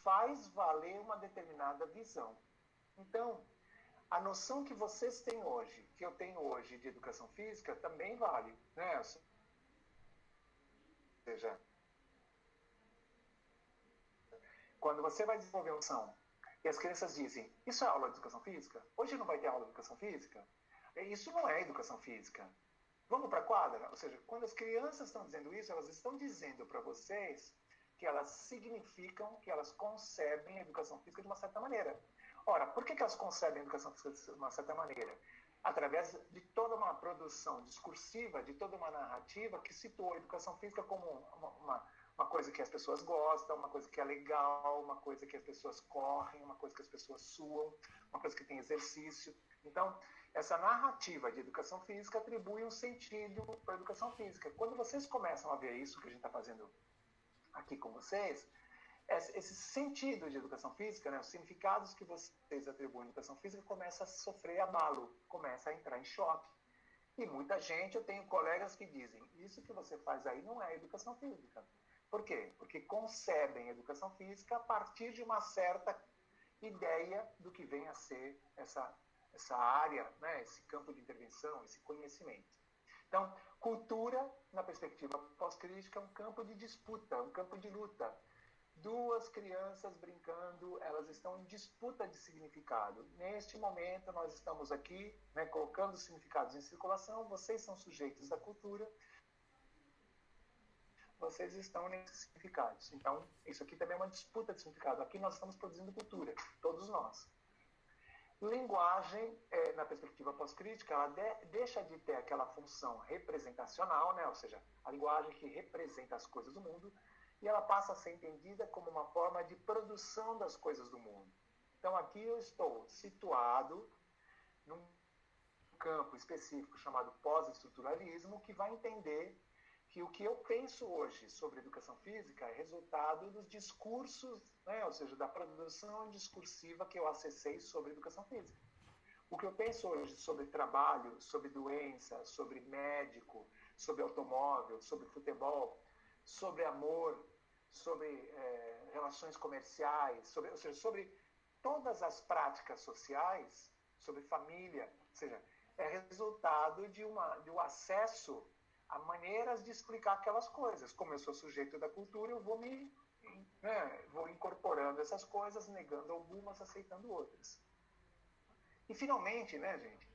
faz valer uma determinada visão. Então, a noção que vocês têm hoje, que eu tenho hoje de educação física, também vale, né? Ou seja, quando você vai desenvolver uma ação e as crianças dizem, isso é aula de educação física? Hoje não vai ter aula de educação física? Isso não é educação física. Vamos para a quadra? Ou seja, quando as crianças estão dizendo isso, elas estão dizendo para vocês que elas significam, que elas concebem a educação física de uma certa maneira. Ora, por que elas concebem a educação física de uma certa maneira? Através de toda uma produção discursiva, de toda uma narrativa que situou a educação física como uma coisa que as pessoas gostam, uma coisa que é legal, uma coisa que as pessoas correm, uma coisa que as pessoas suam, uma coisa que tem exercício. Então, essa narrativa de educação física atribui um sentido para a educação física. Quando vocês começam a ver isso que a gente está fazendo aqui com vocês, esse sentido de educação física, né, os significados que vocês atribuem à educação física, começa a sofrer abalo, começa a entrar em choque. E muita gente, eu tenho colegas que dizem, isso que você faz aí não é educação física. Por quê? Porque concebem educação física a partir de uma certa ideia do que vem a ser essa área, né, esse campo de intervenção, esse conhecimento. Então, cultura, na perspectiva pós-crítica, é um campo de disputa, um campo de luta. Duas crianças brincando, elas estão em disputa de significado. Neste momento, nós estamos aqui, né, colocando os significados em circulação, vocês são sujeitos da cultura, vocês estão nesses significados. Então, isso aqui também é uma disputa de significado. Aqui nós estamos produzindo cultura, todos nós. Linguagem, na perspectiva pós-crítica, ela deixa de ter aquela função representacional, né? Ou seja, a linguagem que representa as coisas do mundo, e ela passa a ser entendida como uma forma de produção das coisas do mundo. Então, aqui eu estou situado num campo específico chamado pós-estruturalismo, que vai entender que o que eu penso hoje sobre educação física é resultado dos discursos, né, ou seja, da produção discursiva que eu acessei sobre educação física. O que eu penso hoje sobre trabalho, sobre doença, sobre médico, sobre automóvel, sobre futebol, sobre amor, sobre relações comerciais, ou seja, sobre todas as práticas sociais, sobre família, ou seja, é resultado de um acesso a maneiras de explicar aquelas coisas. Como eu sou sujeito da cultura, eu vou vou incorporando essas coisas, negando algumas, aceitando outras. E finalmente, né, gente,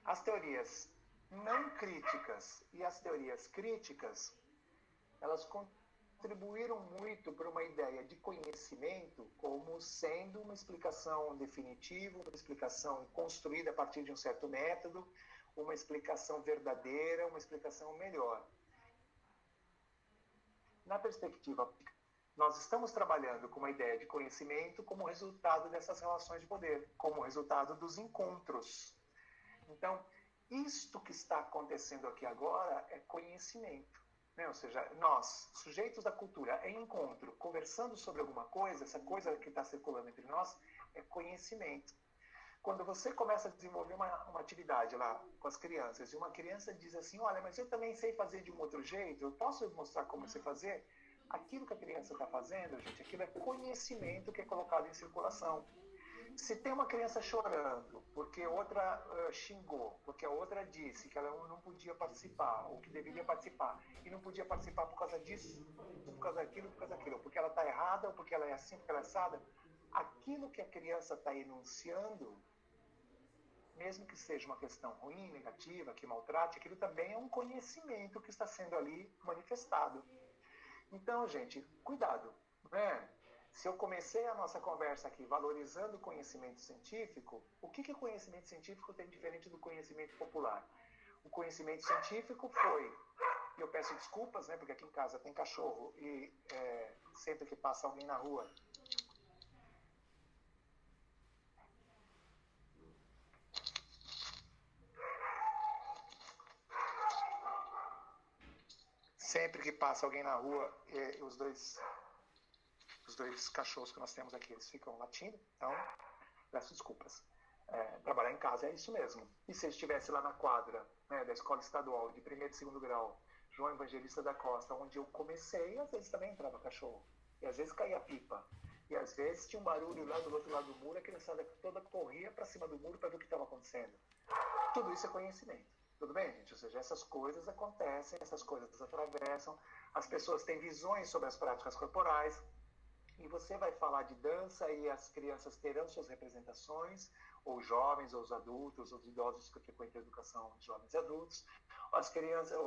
as teorias não críticas e as teorias críticas, elas contribuíram muito para uma ideia de conhecimento como sendo uma explicação definitiva, uma explicação construída a partir de um certo método, uma explicação verdadeira, uma explicação melhor. Na perspectiva, nós estamos trabalhando com uma ideia de conhecimento como resultado dessas relações de poder, como resultado dos encontros. Então, isto que está acontecendo aqui agora é conhecimento. Né? Ou seja, nós, sujeitos da cultura, em encontro, conversando sobre alguma coisa, essa coisa que está circulando entre nós é conhecimento. Quando você começa a desenvolver uma atividade lá com as crianças, e uma criança diz assim, olha, mas eu também sei fazer de um outro jeito, eu posso mostrar como eu sei fazer? Aquilo que a criança está fazendo, gente, aquilo é conhecimento que é colocado em circulação. Se tem uma criança chorando porque outra xingou, porque a outra disse que ela não podia participar, ou que deveria participar, e não podia participar por causa disso, por causa daquilo, porque ela está errada, ou porque ela é assim, porque ela é assada, aquilo que a criança está enunciando, mesmo que seja uma questão ruim, negativa, que maltrate, aquilo também é um conhecimento que está sendo ali manifestado. Então, gente, cuidado, né? Se eu comecei a nossa conversa aqui valorizando o conhecimento científico, o que o conhecimento científico tem diferente do conhecimento popular? O conhecimento científico foi, e eu peço desculpas, né, porque aqui em casa tem cachorro e sempre que passa alguém na rua, os dois cachorros que nós temos aqui, eles ficam latindo, então peço desculpas. Trabalhar em casa é isso mesmo. E se eu estivesse lá na quadra, né, da escola estadual de 1º e 2º grau, João Evangelista da Costa, onde eu comecei, às vezes também entrava cachorro. E às vezes caía pipa. E às vezes tinha um barulho lá do outro lado do muro, a criançada toda corria para cima do muro para ver o que estava acontecendo. Tudo isso é conhecimento. Tudo bem, gente? Ou seja, essas coisas acontecem, essas coisas atravessam, as pessoas têm visões sobre as práticas corporais, e você vai falar de dança e as crianças terão suas representações, ou jovens, ou os adultos, ou os idosos que frequentam a educação de jovens e adultos, as crianças,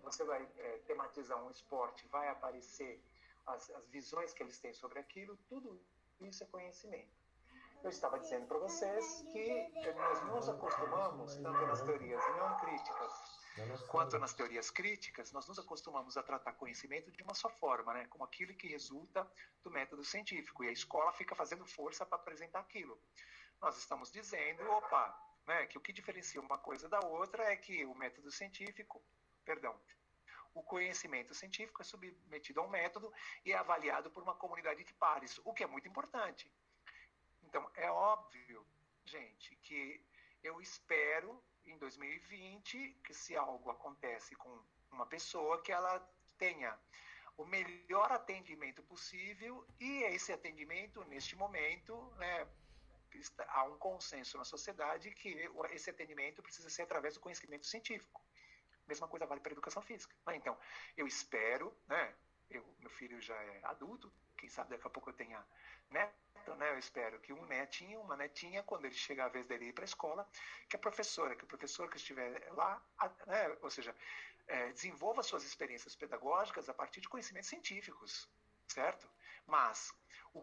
você vai tematizar um esporte, vai aparecer as visões que eles têm sobre aquilo, tudo isso é conhecimento. Eu estava dizendo para vocês que nós nos acostumamos, tanto nas teorias não críticas quanto nas teorias críticas, nós nos acostumamos a tratar conhecimento de uma só forma, né? Como aquilo que resulta do método científico, e a escola fica fazendo força para apresentar aquilo. Nós estamos dizendo, né, que o que diferencia uma coisa da outra é que o método científico, o conhecimento científico é submetido a um método e é avaliado por uma comunidade de pares, o que é muito importante. Então, é óbvio, gente, que eu espero em 2020 que se algo acontece com uma pessoa, que ela tenha o melhor atendimento possível, e esse atendimento, neste momento, né, há um consenso na sociedade que esse atendimento precisa ser através do conhecimento científico. Mesma coisa vale para a educação física. Então, eu espero, né, meu filho já é adulto, quem sabe daqui a pouco eu tenha neto, né, eu espero que um netinho, uma netinha, quando ele chegar a vez dele ir para a escola, que o professor que estiver lá, né, ou seja, desenvolva suas experiências pedagógicas a partir de conhecimentos científicos, certo? Mas o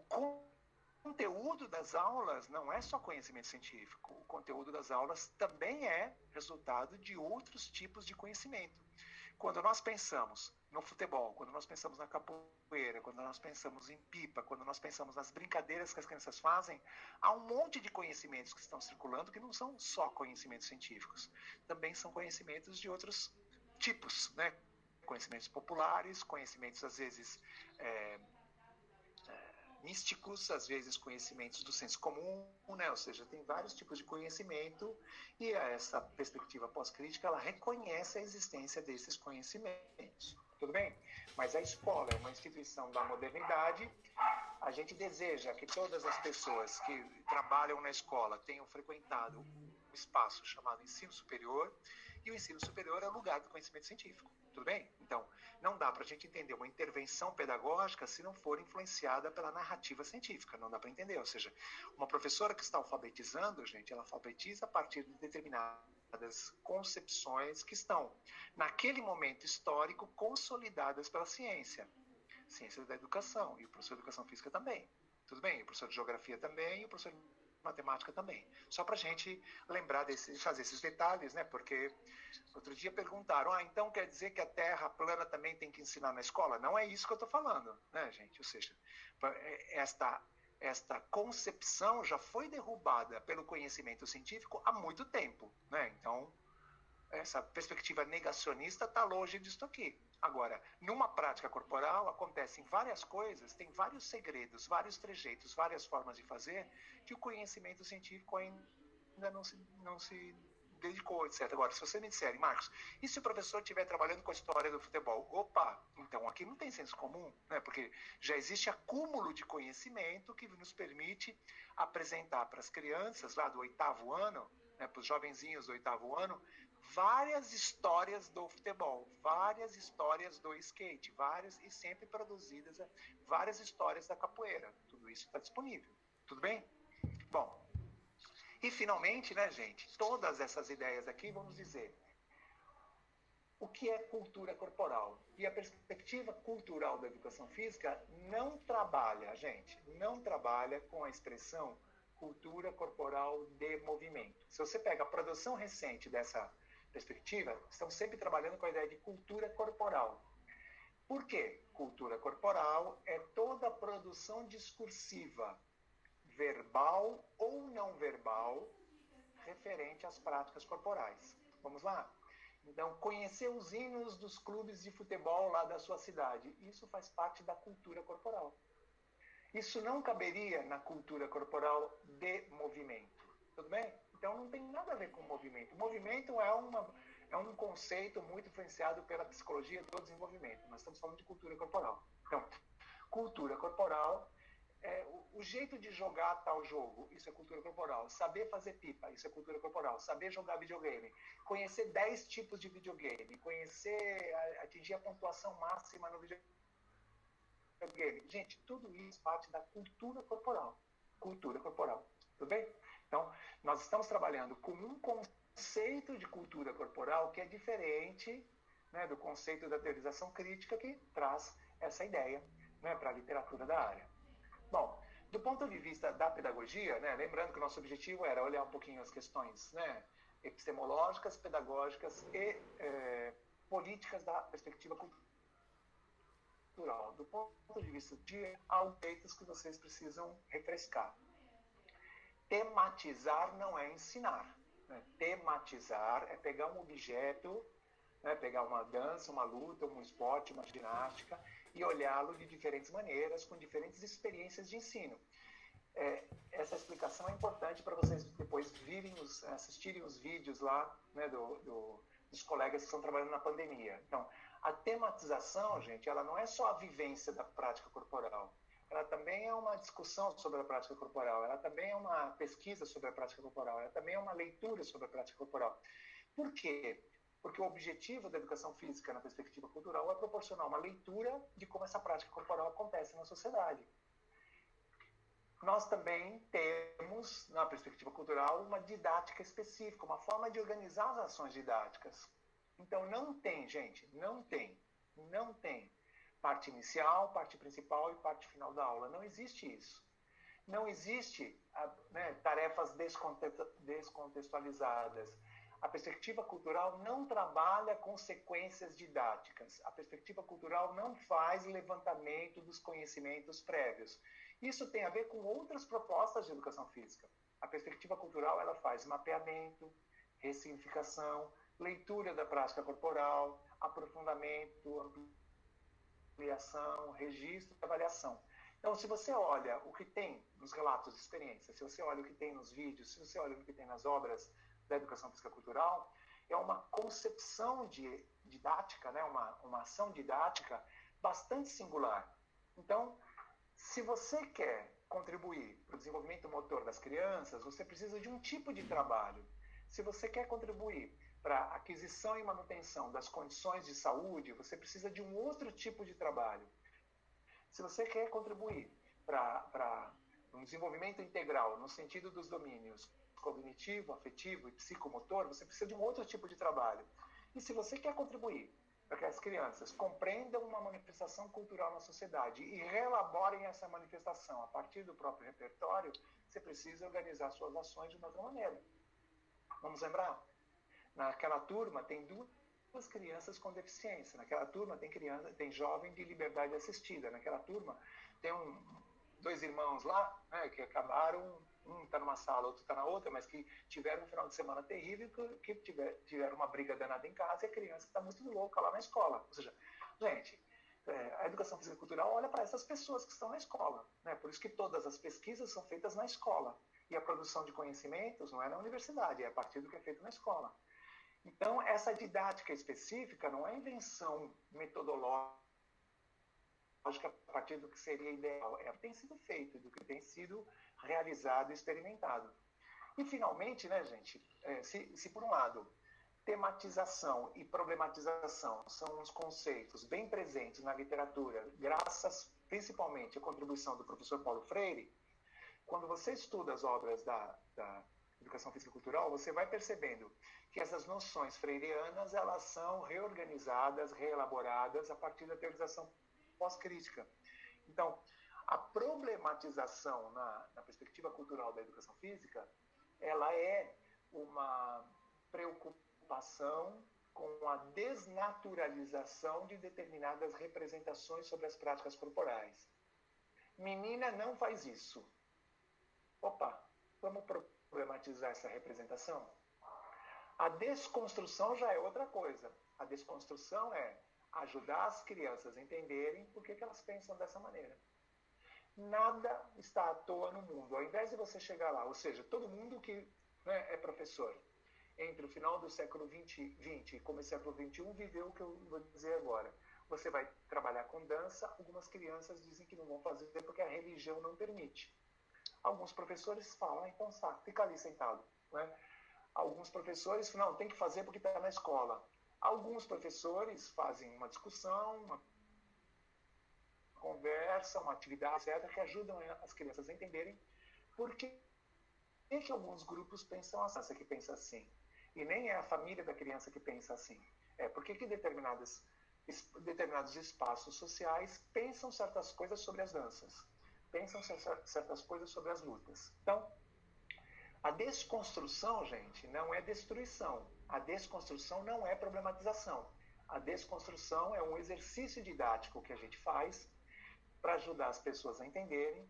conteúdo das aulas não é só conhecimento científico. O conteúdo das aulas também é resultado de outros tipos de conhecimento. Quando nós pensamos no futebol, quando nós pensamos na capoeira, quando nós pensamos em pipa, quando nós pensamos nas brincadeiras que as crianças fazem, há um monte de conhecimentos que estão circulando que não são só conhecimentos científicos. Também são conhecimentos de outros tipos, né? Conhecimentos populares, conhecimentos às vezes místicos, às vezes conhecimentos do senso comum, né? Ou seja, tem vários tipos de conhecimento, e essa perspectiva pós-crítica, ela reconhece a existência desses conhecimentos. Tudo bem? Mas a escola é uma instituição da modernidade. A gente deseja que todas as pessoas que trabalham na escola tenham frequentado um espaço chamado ensino superior, e o ensino superior é o lugar do conhecimento científico. Tudo bem? Então, não dá para a gente entender uma intervenção pedagógica se não for influenciada pela narrativa científica. Não dá para entender. Ou seja, uma professora que está alfabetizando, gente, ela alfabetiza a partir de determinadas concepções que estão, naquele momento histórico, consolidadas pela ciência. Ciência da educação, e o professor de educação física também. Tudo bem? O professor de geografia também, e o professor de matemática também. Só para a gente lembrar de fazer esses detalhes, né? Porque outro dia perguntaram, então quer dizer que a Terra plana também tem que ensinar na escola? Não é isso que eu estou falando, né, gente? Ou seja, esta concepção já foi derrubada pelo conhecimento científico há muito tempo, né? Então, essa perspectiva negacionista está longe disso aqui. Agora, numa prática corporal, acontecem várias coisas, tem vários segredos, vários trejeitos, várias formas de fazer, que o conhecimento científico ainda não se dedicou, etc. Agora, se você me disser, Marcos, e se o professor estiver trabalhando com a história do futebol? Opa, então aqui não tem senso comum, né? Porque já existe acúmulo de conhecimento que nos permite apresentar para as crianças lá do 8º ano, né, para os jovenzinhos do 8º ano, várias histórias do futebol, várias histórias do skate, e sempre produzidas, várias histórias da capoeira. Tudo isso está disponível. Tudo bem? Bom, e finalmente, né, gente, todas essas ideias aqui, vamos dizer, o que é cultura corporal? E a perspectiva cultural da educação física não trabalha, gente, não trabalha com a expressão cultura corporal de movimento. Se você pega a produção recente dessa perspectiva, estão sempre trabalhando com a ideia de cultura corporal. Por quê? Cultura corporal é toda a produção discursiva, verbal ou não verbal, referente às práticas corporais. Vamos lá? Então, conhecer os hinos dos clubes de futebol lá da sua cidade, isso faz parte da cultura corporal. Isso não caberia na cultura corporal de movimento. Tudo bem? Então não tem nada a ver com movimento. Movimento é um conceito muito influenciado pela psicologia do desenvolvimento. Nós estamos falando de cultura corporal. Então, cultura corporal é o jeito de jogar tal jogo, isso é cultura corporal. Saber fazer pipa, isso é cultura corporal. Saber jogar videogame. Conhecer 10 tipos de videogame. Atingir a pontuação máxima no videogame. Gente, tudo isso parte da cultura corporal. Cultura corporal. Tudo bem? Então, nós estamos trabalhando com um conceito de cultura corporal que é diferente, né, do conceito da teorização crítica, que traz essa ideia, né, para a literatura da área. Bom, do ponto de vista da pedagogia, né, lembrando que o nosso objetivo era olhar um pouquinho as questões, né, epistemológicas, pedagógicas e políticas da perspectiva cultural. Do ponto de vista de conceitos que vocês precisam refrescar. Tematizar não é ensinar. Né? Tematizar é pegar um objeto, né? Pegar uma dança, uma luta, um esporte, uma ginástica e olhá-lo de diferentes maneiras, com diferentes experiências de ensino. Essa explicação é importante para vocês depois assistirem os vídeos lá, né, dos colegas que estão trabalhando na pandemia. Então, a tematização, gente, ela não é só a vivência da prática corporal, ela também é uma discussão sobre a prática corporal, ela também é uma pesquisa sobre a prática corporal, ela também é uma leitura sobre a prática corporal. Por quê? Porque o objetivo da educação física na perspectiva cultural é proporcionar uma leitura de como essa prática corporal acontece na sociedade. Nós também temos, na perspectiva cultural, uma didática específica, uma forma de organizar as ações didáticas. Então, não tem, gente, não tem parte inicial, parte principal e parte final da aula. Não existe isso. Não existe tarefas descontextualizadas. A perspectiva cultural não trabalha com sequências didáticas. A perspectiva cultural não faz levantamento dos conhecimentos prévios. Isso tem a ver com outras propostas de educação física. A perspectiva cultural ela faz mapeamento, ressignificação, leitura da prática corporal, aprofundamento, ampliação, registro e avaliação. Então, se você olha o que tem nos relatos de experiência, se você olha o que tem nos vídeos, se você olha o que tem nas obras da educação física cultural, é uma concepção didática, né? uma ação didática bastante singular. Então, se você quer contribuir para o desenvolvimento motor das crianças, você precisa de um tipo de trabalho. Se você quer contribuir para a aquisição e manutenção das condições de saúde, você precisa de um outro tipo de trabalho. Se você quer contribuir para um desenvolvimento integral, no sentido dos domínios cognitivo, afetivo e psicomotor, você precisa de um outro tipo de trabalho. E se você quer contribuir para que as crianças compreendam uma manifestação cultural na sociedade e reelaborem essa manifestação a partir do próprio repertório, você precisa organizar suas ações de uma outra maneira. Vamos lembrar? Naquela turma tem duas crianças com deficiência, naquela turma tem jovem de liberdade assistida, naquela turma tem dois irmãos lá, né, que acabaram, um está numa sala, outro está na outra, mas que tiveram um final de semana terrível, que tiveram uma briga danada em casa e a criança está muito louca lá na escola. Ou seja, gente, a educação física e cultural olha para essas pessoas que estão na escola, né? Por isso que todas as pesquisas são feitas na escola. E a produção de conhecimentos não é na universidade, é a partir do que é feito na escola. Então, essa didática específica não é invenção metodológica a partir do que seria ideal, é o que tem sido feito, do que tem sido realizado e experimentado. E, finalmente, né, gente, se por um lado, tematização e problematização são uns conceitos bem presentes na literatura, graças principalmente à contribuição do professor Paulo Freire, quando você estuda as obras da educação física e cultural, você vai percebendo que essas noções freirianas elas são reorganizadas, reelaboradas a partir da teorização pós-crítica. Então, a problematização na perspectiva cultural da educação física, ela é uma preocupação com a desnaturalização de determinadas representações sobre as práticas corporais. Menina não faz isso. Opa, vamos problematizar essa representação? A desconstrução já é outra coisa. A desconstrução é ajudar as crianças a entenderem por que elas pensam dessa maneira. Nada está à toa no mundo. Ao invés de você chegar lá, ou seja, todo mundo que é professor, entre o final do século XX e começo do século XXI, viveu o que eu vou dizer agora. Você vai trabalhar com dança, algumas crianças dizem que não vão fazer porque a religião não permite. Alguns professores falam, então fica ali sentado. Né? Alguns professores falam, não, tem que fazer porque está na escola. Alguns professores fazem uma discussão, uma conversa, uma atividade, etc., que ajudam as crianças a entenderem por que alguns grupos pensam assim, essa que pensa assim. E nem é a família da criança que pensa assim. É porque determinados espaços sociais pensam certas coisas sobre as danças, pensam certas coisas sobre as lutas. Então, a desconstrução, gente, não é destruição. A desconstrução não é problematização. A desconstrução é um exercício didático que a gente faz para ajudar as pessoas a entenderem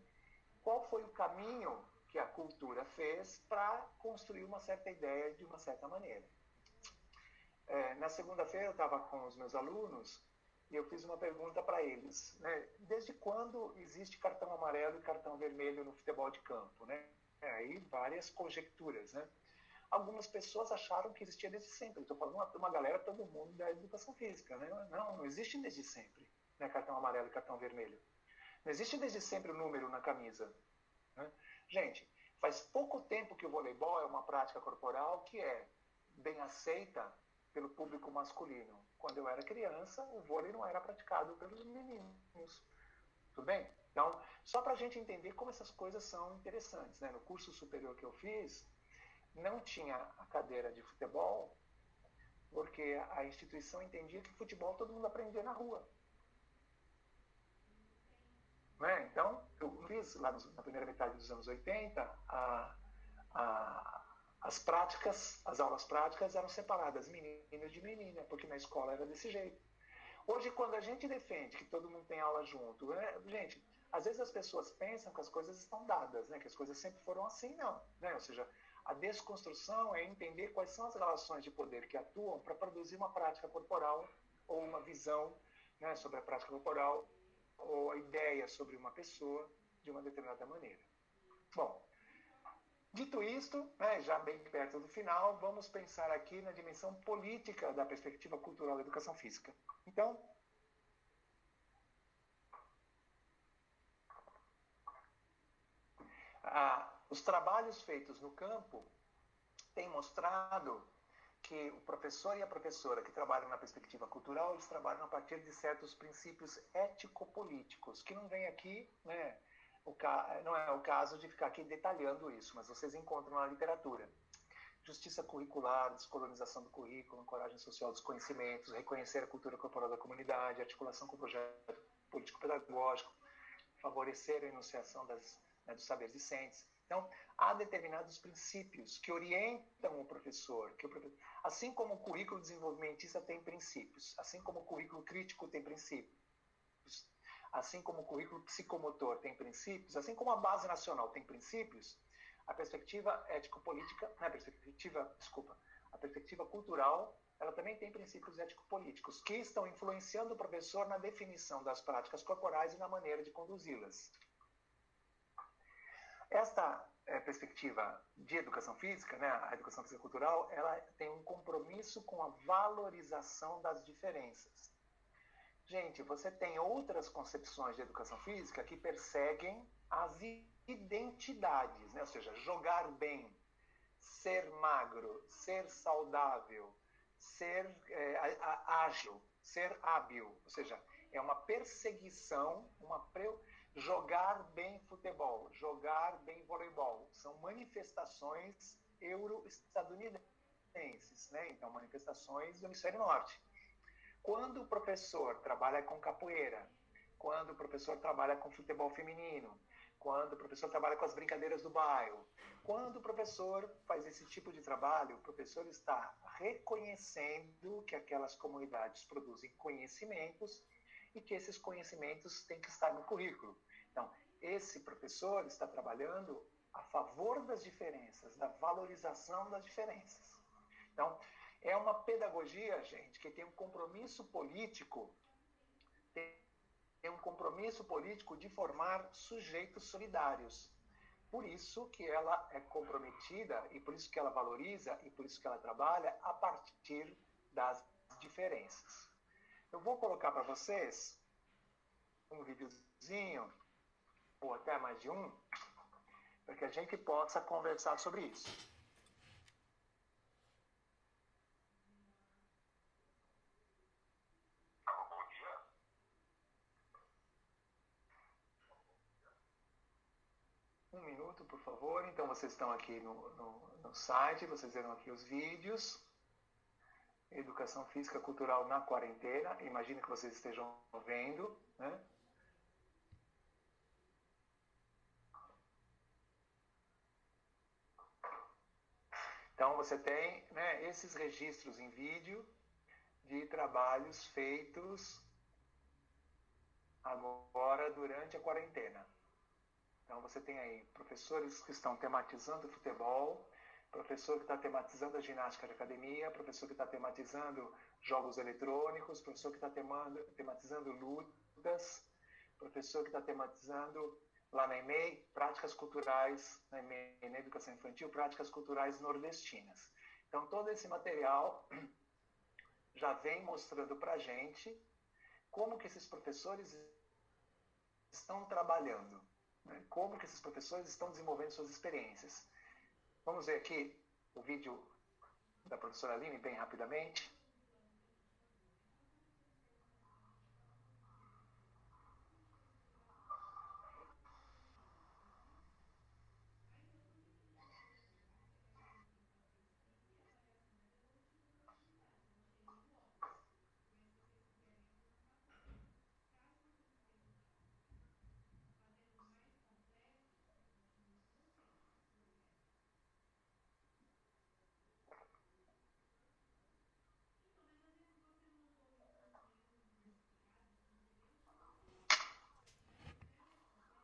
qual foi o caminho que a cultura fez para construir uma certa ideia de uma certa maneira. Na segunda-feira eu estava com os meus alunos e eu fiz uma pergunta para eles, né? Desde quando existe cartão amarelo e cartão vermelho no futebol de campo, né? Aí várias conjecturas, né? Algumas pessoas acharam que existia desde sempre. Estou falando uma galera, todo mundo da educação física, né? Não existe desde sempre, né? Cartão amarelo e cartão vermelho. Não existe desde sempre o número na camisa, né? Gente, faz pouco tempo que o voleibol é uma prática corporal que é bem aceita pelo público masculino. Quando eu era criança, o vôlei não era praticado pelos meninos. Tudo bem? Então, só para a gente entender como essas coisas são interessantes, né? No curso superior que eu fiz, não tinha a cadeira de futebol, porque a instituição entendia que futebol todo mundo aprendia na rua. Né? Então, eu fiz lá na primeira metade dos anos 80, as aulas práticas eram separadas, menino de menina, porque na escola era desse jeito. Hoje, quando a gente defende que todo mundo tem aula junto, gente, às vezes as pessoas pensam que as coisas estão dadas, né? Que as coisas sempre foram assim, não. Né? Ou seja, a desconstrução é entender quais são as relações de poder que atuam para produzir uma prática corporal ou uma visão, né, sobre a prática corporal ou a ideia sobre uma pessoa de uma determinada maneira. Bom, dito isto, né, já bem perto do final, vamos pensar aqui na dimensão política da perspectiva cultural da educação física. Então, os trabalhos feitos no campo têm mostrado que o professor e a professora que trabalham na perspectiva cultural, eles trabalham a partir de certos princípios ético-políticos, que não vem aqui, né, não é o caso de ficar aqui detalhando isso, mas vocês encontram na literatura. Justiça curricular, descolonização do currículo, ancoragem social dos conhecimentos, reconhecer a cultura corporal da comunidade, articulação com o projeto político-pedagógico, favorecer a enunciação dos saberes discentes. Então, há determinados princípios que orientam o professor, assim como o currículo desenvolvimentista tem princípios, assim como o currículo crítico tem princípios, assim como o currículo psicomotor tem princípios, assim como a base nacional tem princípios, a perspectiva ético-política, a perspectiva cultural, ela também tem princípios ético-políticos que estão influenciando o professor na definição das práticas corporais e na maneira de conduzi-las. Esta perspectiva de educação física, né, a educação física cultural, ela tem um compromisso com a valorização das diferenças. Gente, você tem outras concepções de educação física que perseguem as identidades, né? Ou seja, jogar bem, ser magro, ser saudável, ser ágil, ser hábil. Ou seja, é uma perseguição, jogar bem futebol, jogar bem voleibol. São manifestações euro-estadunidenses, né? Então, manifestações do hemisfério norte. Quando o professor trabalha com capoeira, quando o professor trabalha com futebol feminino, quando o professor trabalha com as brincadeiras do bairro, quando o professor faz esse tipo de trabalho, o professor está reconhecendo que aquelas comunidades produzem conhecimentos e que esses conhecimentos têm que estar no currículo. Então, esse professor está trabalhando a favor das diferenças, da valorização das diferenças. Então, é uma pedagogia, gente, que tem um compromisso político, de formar sujeitos solidários. Por isso que ela é comprometida, e por isso que ela valoriza, e por isso que ela trabalha a partir das diferenças. Eu vou colocar para vocês um videozinho, ou até mais de um, para que a gente possa conversar sobre isso. Um minuto, por favor. Então, vocês estão aqui no site, vocês viram aqui os vídeos. Educação Física Cultural na Quarentena. Imagino que vocês estejam vendo, né? Então, você tem, né, esses registros em vídeo de trabalhos feitos agora durante a quarentena. Então, você tem aí professores que estão tematizando o futebol, professor que está tematizando a ginástica de academia, professor que está tematizando jogos eletrônicos, professor que está tematizando lutas, professor que está tematizando lá na EMEI, práticas culturais, na EMEI, na educação infantil, práticas culturais nordestinas. Então, todo esse material já vem mostrando para a gente como que esses professores estão trabalhando, né? Como que esses professores estão desenvolvendo suas experiências. Vamos ver aqui o vídeo da professora Aline, bem rapidamente.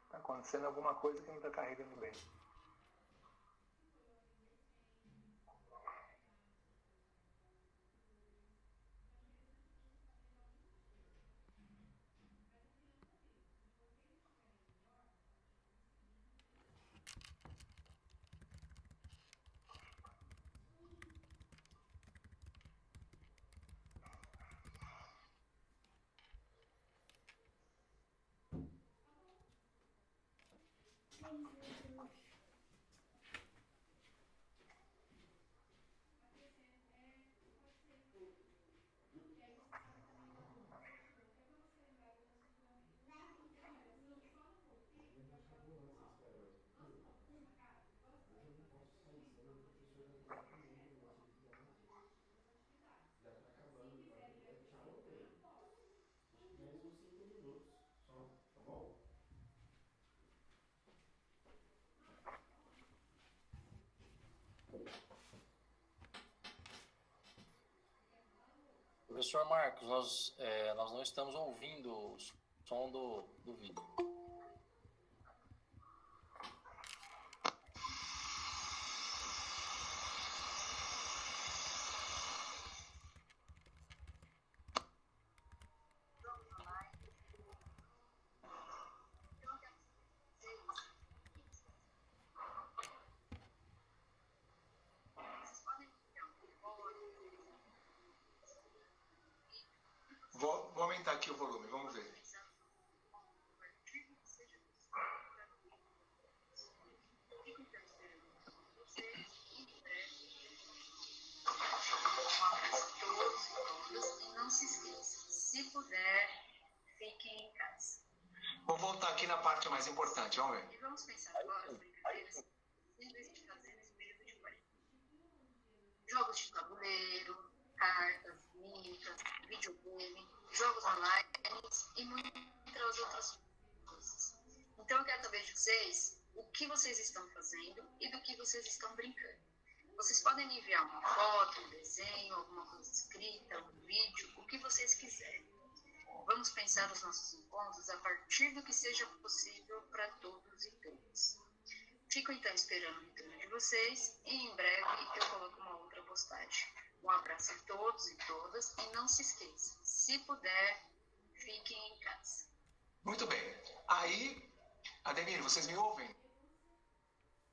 Está acontecendo alguma coisa que não está carregando bem. Professor Marcos, nós não estamos ouvindo o som do vídeo. Vou aumentar aqui o volume, vamos ver. E não se esqueça, se puder, fiquem em casa. Vou voltar aqui na parte mais importante, vamos ver. E vamos pensar agora nas brincadeiras simples de fazer nesse período de quarentena. Jogos de tabuleiro, cartas, mímicas, videogame, jogos online e muitas outras coisas. Então eu quero saber de vocês o que vocês estão fazendo e do que vocês estão brincando. Vocês podem me enviar uma foto, um desenho, alguma coisa escrita, um vídeo, o que vocês quiserem. Vamos pensar os nossos encontros a partir do que seja possível para todos e todas. Fico então esperando o retorno de vocês e em breve eu coloco uma outra postagem. Um abraço a todos e todas e não se esqueça, se puder, fiquem em casa. Muito bem. Aí, Ademir, vocês me ouvem?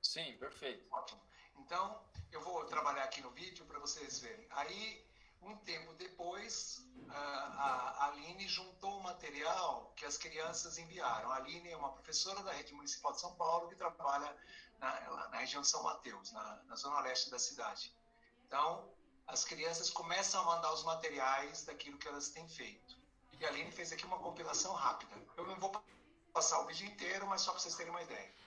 Sim, perfeito. Ótimo. Então, eu vou trabalhar aqui no vídeo para vocês verem. Aí, um tempo depois, a Aline juntou o material que as crianças enviaram. A Aline é uma professora da Rede Municipal de São Paulo que trabalha na região de São Mateus, na zona leste da cidade. Então, as crianças começam a mandar os materiais daquilo que elas têm feito. E a Aline fez aqui uma compilação rápida. Eu não vou passar o vídeo inteiro, mas só para vocês terem uma ideia.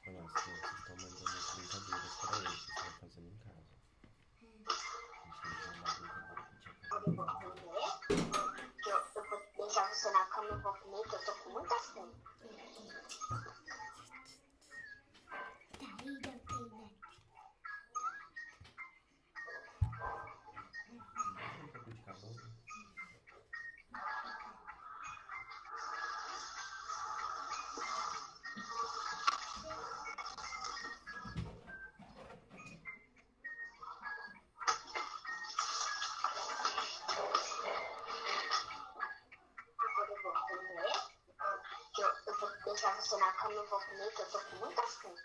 As crianças estão mandando as brincadeiras para eles, vocês estão fazendo em casa. A gente tem que sentar você na cama, eu vou comer, que eu tô com muita fome.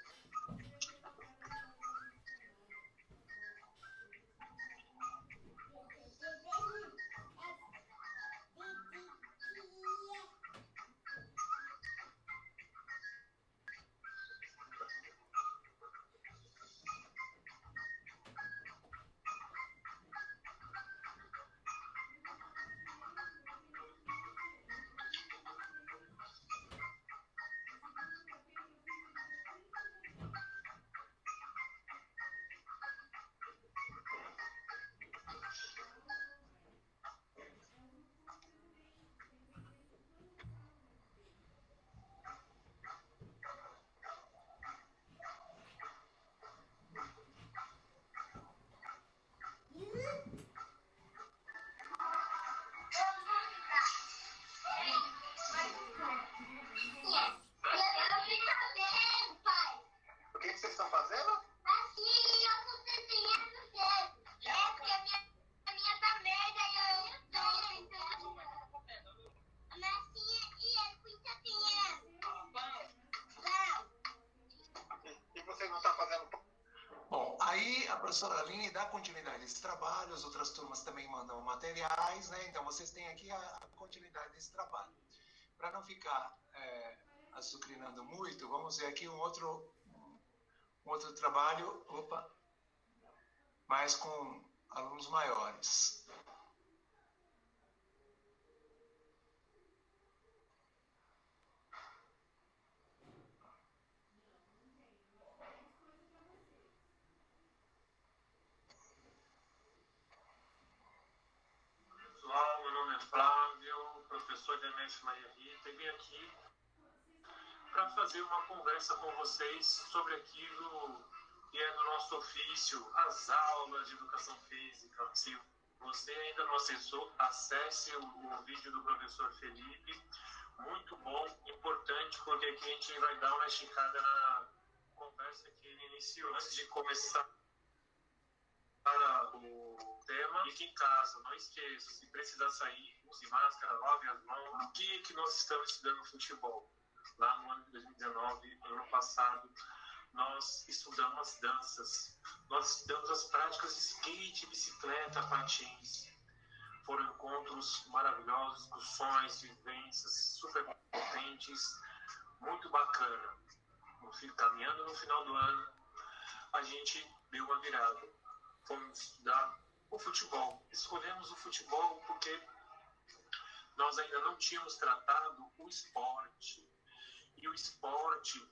A professora Aline dá continuidade a esse trabalho, as outras turmas também mandam materiais, né? Então vocês têm aqui a continuidade desse trabalho. Para não ficar açucrinando muito, vamos ver aqui um outro trabalho, mais com alunos maiores. Olá, meu nome é Flávio, professor de MS Maria Rita, e vim aqui para fazer uma conversa com vocês sobre aquilo que é do nosso ofício, as aulas de educação física. Se você ainda não acessou, acesse o vídeo do professor Felipe, muito bom, importante, porque aqui a gente vai dar uma esticada na conversa que ele iniciou. Antes de começar o tema, fique em casa, não esqueça, se precisar sair, use máscara, lave as mãos. Aqui que nós estamos estudando futebol, lá no ano de 2019, ano passado, nós estudamos as danças, nós estudamos as práticas de skate, bicicleta, patins. Foram encontros maravilhosos, discussões, vivências super potentes, muito bacana. Caminhando no final do ano, a gente deu uma virada. Fomos estudar o futebol. Escolhemos o futebol porque nós ainda não tínhamos tratado o esporte. E o esporte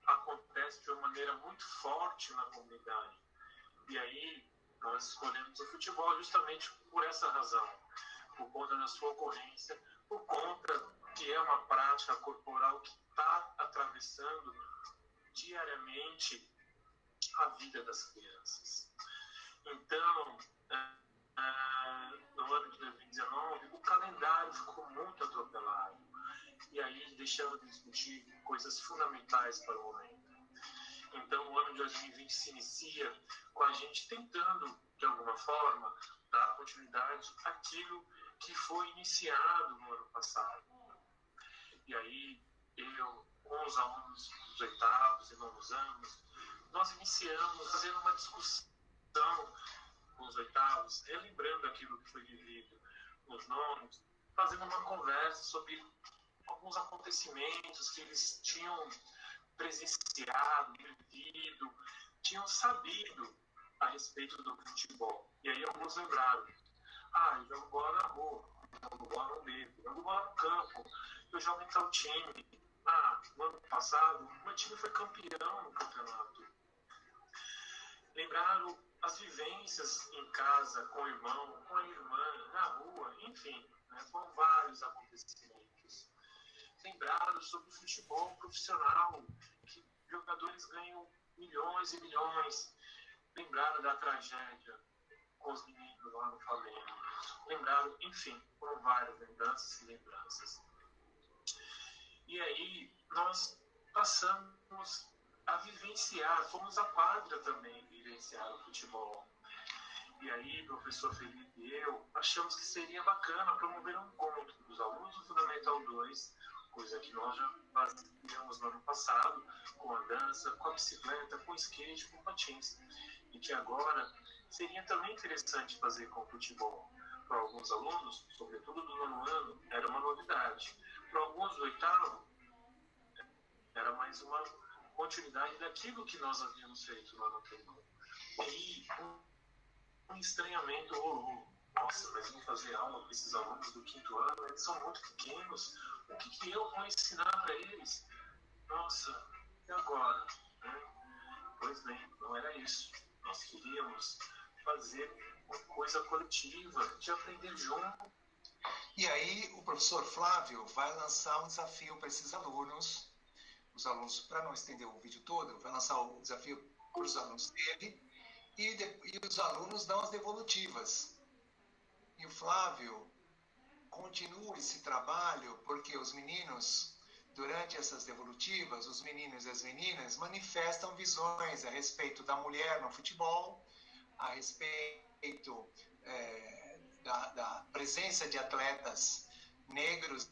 acontece de uma maneira muito forte na comunidade. E aí nós escolhemos o futebol justamente por essa razão, por conta da sua ocorrência, por conta que é uma prática corporal que está atravessando diariamente a vida das crianças. Então, no ano de 2019, o calendário ficou muito atropelado. E aí deixamos de discutir coisas fundamentais para o momento. Então, o ano de 2020 se inicia com a gente tentando, de alguma forma, dar continuidade àquilo que foi iniciado no ano passado. E aí, eu, com os alunos dos oitavos e novos anos, nós iniciamos fazendo uma discussão com os oitavos, relembrando aquilo que foi vivido nos nonos, fazendo uma conversa sobre alguns acontecimentos que eles tinham presenciado, vivido, tinham sabido a respeito do futebol. E aí alguns lembraram, eu jogo bola na rua, eu jogo bola no beco, eu jogo bola no campo, eu jogo em tal time. No ano passado, o meu time foi campeão no campeonato. Lembraram as vivências em casa, com o irmão, com a irmã, na rua, enfim, foram vários acontecimentos. Lembraram sobre o futebol profissional, que jogadores ganham milhões e milhões. Lembraram da tragédia com os meninos lá no Flamengo. Lembraram, enfim, foram várias lembranças e lembranças. E aí nós passamos a vivenciar, fomos à quadra também vivenciar o futebol. E aí, professor Felipe e eu achamos que seria bacana promover um encontro dos alunos do Fundamental 2 coisa que nós já fazíamos no ano passado, com a dança, com a bicicleta, com o skate, com patins, e que agora seria também interessante fazer com o futebol. Para alguns alunos, sobretudo do nono ano, era uma novidade. Para alguns do oitavo, era mais uma continuidade daquilo que nós havíamos feito no ano anterior. E um estranhamento rolou. Nossa, mas vamos fazer aula com esses alunos do quinto ano, eles são muito pequenos, o que eu vou ensinar para eles? Nossa, e agora? Pois bem, não era isso. Nós queríamos fazer uma coisa coletiva, de aprender junto. E aí o professor Flávio vai lançar um desafio para esses alunos. Os alunos, para não estender o vídeo todo, vai lançar o desafio para os alunos dele e os alunos dão as devolutivas. E o Flávio continua esse trabalho porque os meninos, durante essas devolutivas, os meninos e as meninas manifestam visões a respeito da mulher no futebol, a respeito da presença de atletas negros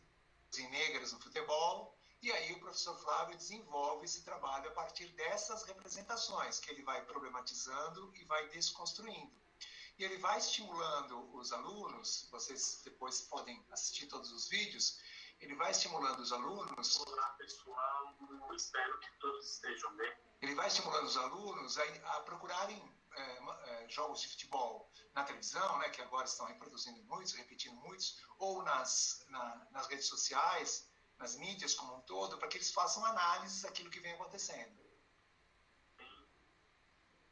e negras no futebol. E aí o professor Flávio desenvolve esse trabalho a partir dessas representações, que ele vai problematizando e vai desconstruindo. E ele vai estimulando os alunos, vocês depois podem assistir todos os vídeos, ele vai estimulando os alunos... Olá, pessoal, espero que todos estejam bem. Ele vai estimulando os alunos a procurarem jogos de futebol na televisão, né, que agora estão reproduzindo muitos, repetindo muitos, ou nas redes sociais, nas mídias como um todo, para que eles façam análises daquilo que vem acontecendo.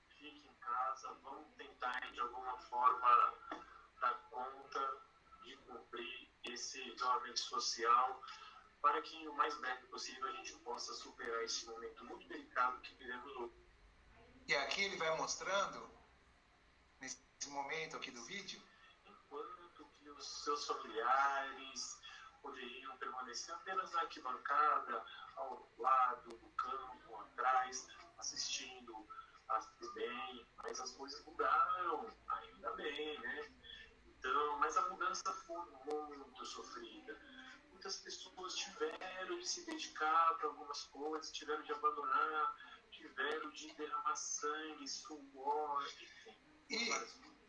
Fique em casa, vamos tentar de alguma forma dar conta de cumprir esse isolamento social para que o mais breve possível a gente possa superar esse momento muito delicado que vivemos hoje. E aqui ele vai mostrando, nesse momento aqui do vídeo, enquanto que os seus familiares poderiam permanecer apenas na arquibancada, ao lado do campo, atrás, assistindo, bem, mas as coisas mudaram, ainda bem, né? Então, mas a mudança foi muito sofrida. Muitas pessoas tiveram de se dedicar para algumas coisas, tiveram de abandonar, tiveram de derramar sangue, suor, enfim. E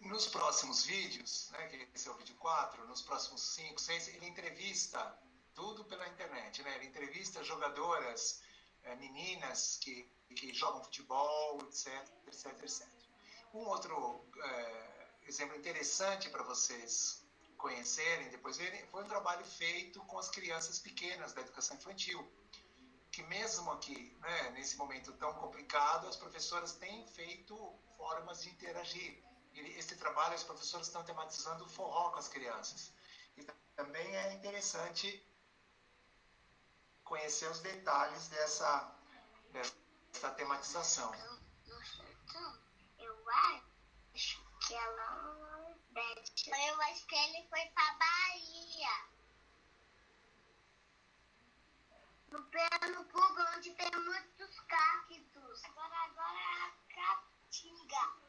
nos próximos vídeos, né, que esse é o vídeo 4, nos próximos 5, 6, ele entrevista tudo pela internet, né? Ele entrevista jogadoras, meninas que jogam futebol, etc, etc, etc. Um outro exemplo interessante para vocês conhecerem, depois verem, foi um trabalho feito com as crianças pequenas da educação infantil, que mesmo aqui, né, nesse momento tão complicado, as professoras têm feito formas de interagir. Esse trabalho, as professoras estão tematizando o forró com as crianças. E também é interessante conhecer os detalhes dessa tematização. No sertão, eu acho que ela não bete. Eu acho que ele foi pra Bahia. No Pernambuco, onde tem muitos cactos. Agora é a caatinga.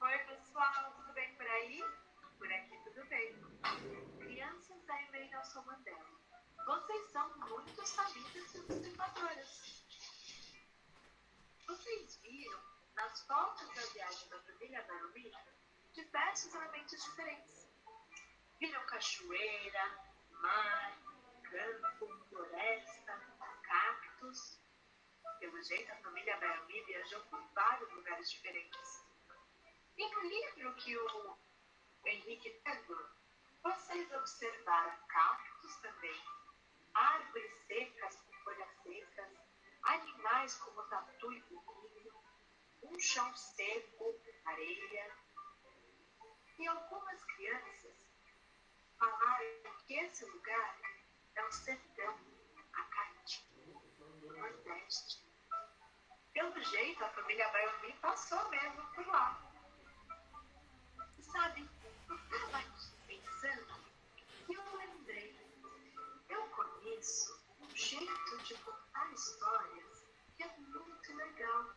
Oi, pessoal, tudo bem por aí? Por aqui tudo bem. Crianças da Emei Nelson Mandela, vocês são muito sabidas e observadoras. Vocês viram, nas fotos da viagem da família Barumi, diversos elementos diferentes. Viram cachoeira, mar, campo, floresta, cactos. Pelo jeito, a família Barumi viajou por vários lugares diferentes. E no livro que o Henrique pegou, vocês observaram cactos também, árvores secas com folhas secas, animais como tatu e burrinho, um chão seco, areia. E algumas crianças falaram que esse lugar é o sertão, a Caatinga, no Nordeste. Pelo jeito, a família Barumi passou mesmo por lá. Sabe, eu estava pensando e eu lembrei. Eu conheço um jeito de contar histórias que é muito legal,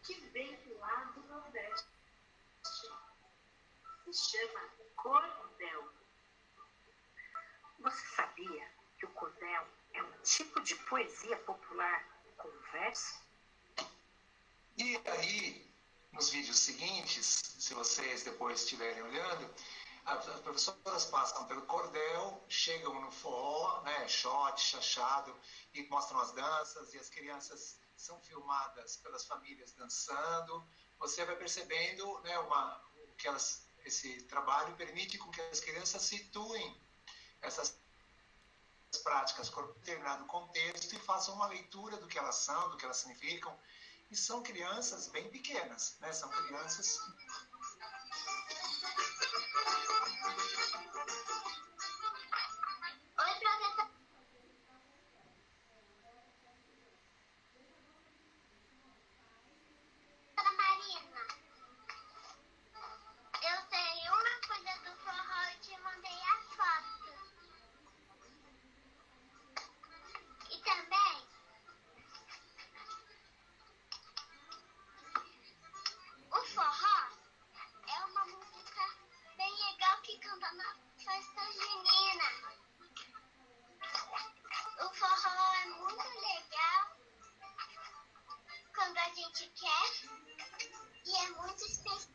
que vem lá do Nordeste. Se chama cordel. Você sabia que o cordel tipo de poesia popular com verso? E aí, nos vídeos seguintes, se vocês depois estiverem olhando, as professoras passam pelo cordel, chegam no forró, né, shot, chachado, e mostram as danças, e as crianças são filmadas pelas famílias dançando. Você vai percebendo, né, esse trabalho permite com que as crianças situem essas práticas em determinado contexto e façam uma leitura do que elas são, do que elas significam. E são crianças bem pequenas, né? São crianças... Oi, professora Marina. Eu sei uma coisa do forró e te mandei as fotos. E também, o forró é uma música bem legal que canta na festa junina. O forró é muito legal quando a gente quer e é muito especial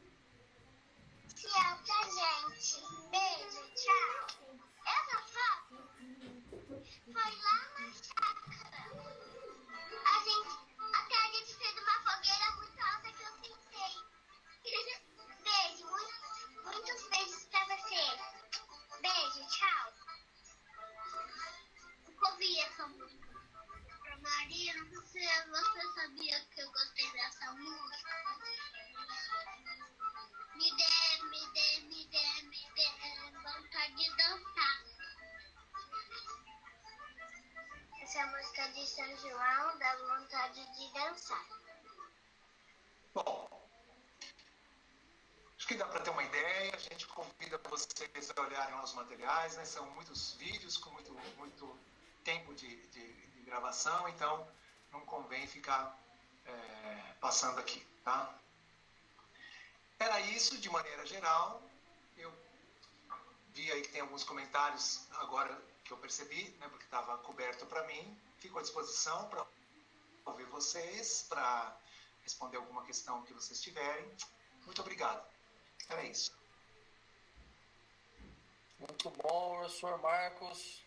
pra gente. Beijo, tchau. Essa foto foi lá na chácara. Até a gente fez uma fogueira muito alta que eu sentei. Beijo, muitos beijos pra você. Beijo, tchau. Eu ouvi essa música. Marina, você sabia que eu gostei dessa música? Me dê vontade de dançar. Essa é a música de São João, dá vontade de dançar. Bom, acho que dá para ter uma ideia. A gente convida vocês a olharem os materiais, né? São muitos vídeos com muito tempo de gravação, então não convém ficar passando aqui, tá? Era isso de maneira geral. Eu vi aí que tem alguns comentários agora que eu percebi, né, porque estava coberto para mim. Fico à disposição para ouvir vocês, para responder alguma questão que vocês tiverem. Muito obrigado. Era isso. Muito bom, professor Marcos.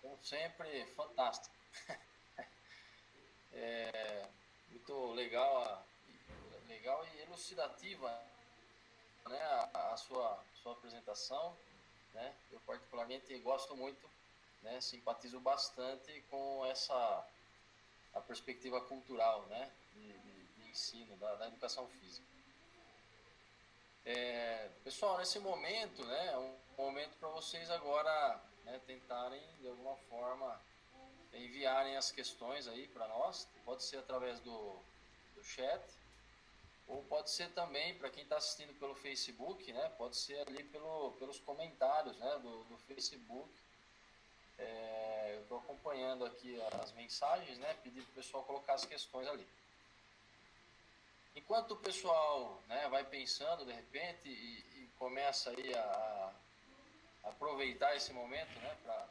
Como sempre, fantástico. Muito legal e elucidativa, né, a sua apresentação, né? Eu particularmente gosto muito, né, simpatizo bastante com a perspectiva cultural, né, de ensino da educação física. Pessoal, nesse momento, né, é um momento para vocês agora, né, tentarem de alguma forma enviarem as questões aí para nós. Pode ser através do chat, ou pode ser também, para quem está assistindo pelo Facebook, né, pode ser ali pelos comentários, né, do Facebook. Eu estou acompanhando aqui as mensagens, né, pedindo para o pessoal colocar as questões ali. Enquanto o pessoal, né, vai pensando de repente e começa aí a aproveitar esse momento, né, para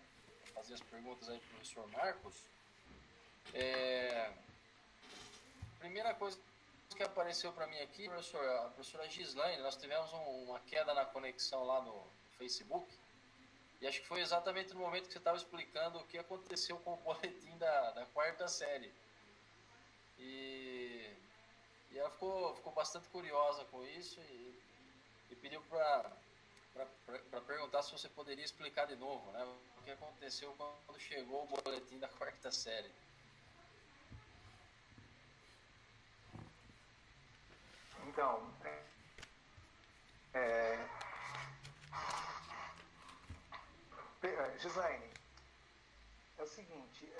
fazer as perguntas aí para o professor Marcos, primeira coisa que apareceu para mim aqui, professor, a professora Gislaine, nós tivemos uma queda na conexão lá no Facebook, e acho que foi exatamente no momento que você estava explicando o que aconteceu com o boletim da quarta série. E ela ficou bastante curiosa com isso e pediu para perguntar se você poderia explicar de novo, né, o que aconteceu quando chegou o boletim da quarta série. Então, Gislaine, é o seguinte,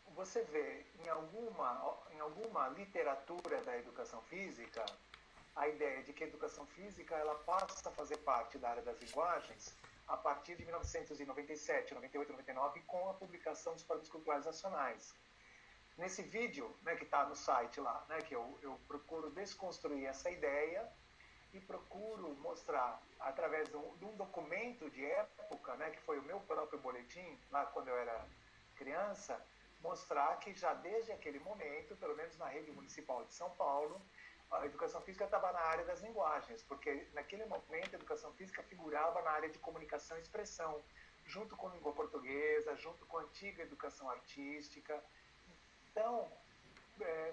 você vê em alguma literatura da educação física a ideia de que a educação física ela passa a fazer parte da área das linguagens a partir de 1997, 98, 99, com a publicação dos Padrões Culturais Nacionais. Nesse vídeo, né, que está no site lá, né, que eu procuro desconstruir essa ideia e procuro mostrar, através de um documento de época, né, que foi o meu próprio boletim, lá quando eu era criança, mostrar que já desde aquele momento, pelo menos na rede municipal de São Paulo, a educação física estava na área das linguagens, porque naquele momento a educação física figurava na área de comunicação e expressão, junto com a língua portuguesa, junto com a antiga educação artística. Então,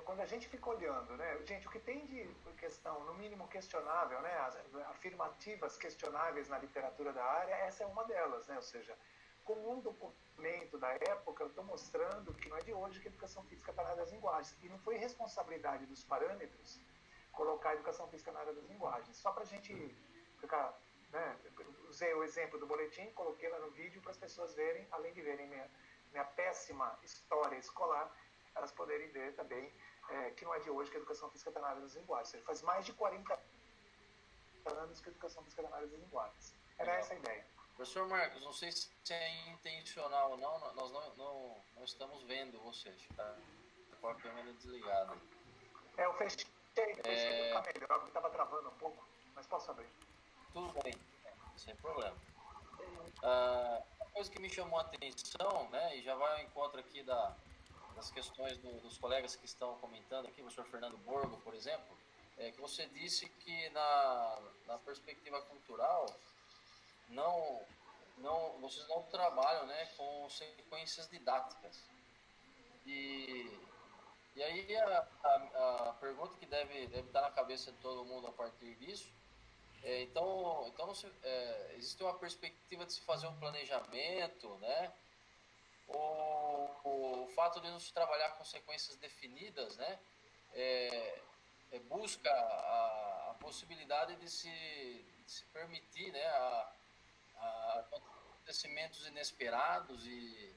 quando a gente fica olhando, né, gente, o que tem de questão, no mínimo questionável, né, as afirmativas questionáveis na literatura da área, essa é uma delas, né, ou seja, com um documento da época, eu estou mostrando que não é de hoje que a educação física está na área das linguagens, e não foi responsabilidade dos parâmetros colocar a educação física na área das linguagens, só para a gente ficar, né, usei o exemplo do boletim, coloquei lá no vídeo para as pessoas verem, além de verem minha péssima história escolar, elas poderem ver também que não é de hoje que a educação física está na área das linguagens. Ou seja, faz mais de 40 anos que a educação física está na área das linguagens. Era essa a ideia. Professor Marcos, não sei se é intencional ou não, nós não estamos vendo vocês, tá? Com a câmera desligada. Eu fechei, por isso que ficar melhor, estava travando um pouco, mas posso abrir. Tudo bem, sem problema. Uma coisa que me chamou a atenção, né, e já vai ao encontro aqui das questões dos colegas que estão comentando aqui, o professor Fernando Borgo, por exemplo, é que você disse que na perspectiva cultural vocês não trabalham, né, com sequências didáticas. E aí a pergunta que deve estar na cabeça de todo mundo a partir disso, então existe uma perspectiva de se fazer um planejamento, né? O fato de não se trabalhar com sequências definidas, né, busca a possibilidade de se permitir, né, acontecimentos inesperados e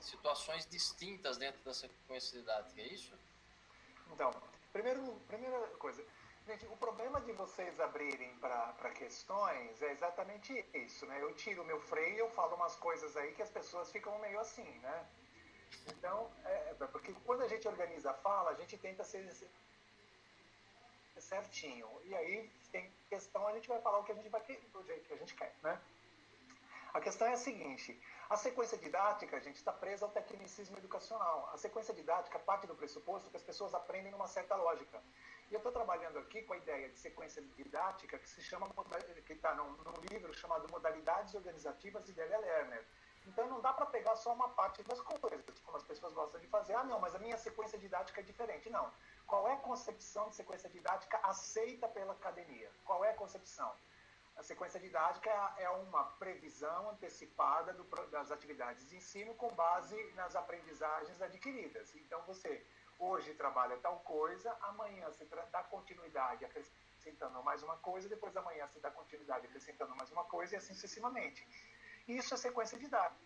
situações distintas dentro da sequência didática, é isso? Então, primeira coisa, gente, o problema de vocês abrirem para questões é exatamente isso, né? Eu tiro o meu freio e eu falo umas coisas aí que as pessoas ficam meio assim, né? Então, porque quando a gente organiza a fala, a gente tenta ser certinho. E aí tem questão, a gente vai falar o que a gente vai do jeito que a gente quer, né? A questão é a seguinte, a sequência didática, a gente está presa ao tecnicismo educacional. A sequência didática parte do pressuposto que as pessoas aprendem numa certa lógica. E eu estou trabalhando aqui com a ideia de sequência didática que se chama, que está num livro chamado Modalidades Organizativas de Delia Lerner. Então não dá para pegar só uma parte das coisas, como as pessoas gostam de fazer. Ah, não, mas a minha sequência didática é diferente. Não. Qual é a concepção de sequência didática aceita pela academia? Qual é a concepção? A sequência didática é uma previsão antecipada das atividades de ensino com base nas aprendizagens adquiridas. Então, você hoje trabalha tal coisa, amanhã você dá continuidade acrescentando mais uma coisa, depois amanhã você dá continuidade acrescentando mais uma coisa e assim sucessivamente. Isso é sequência didática.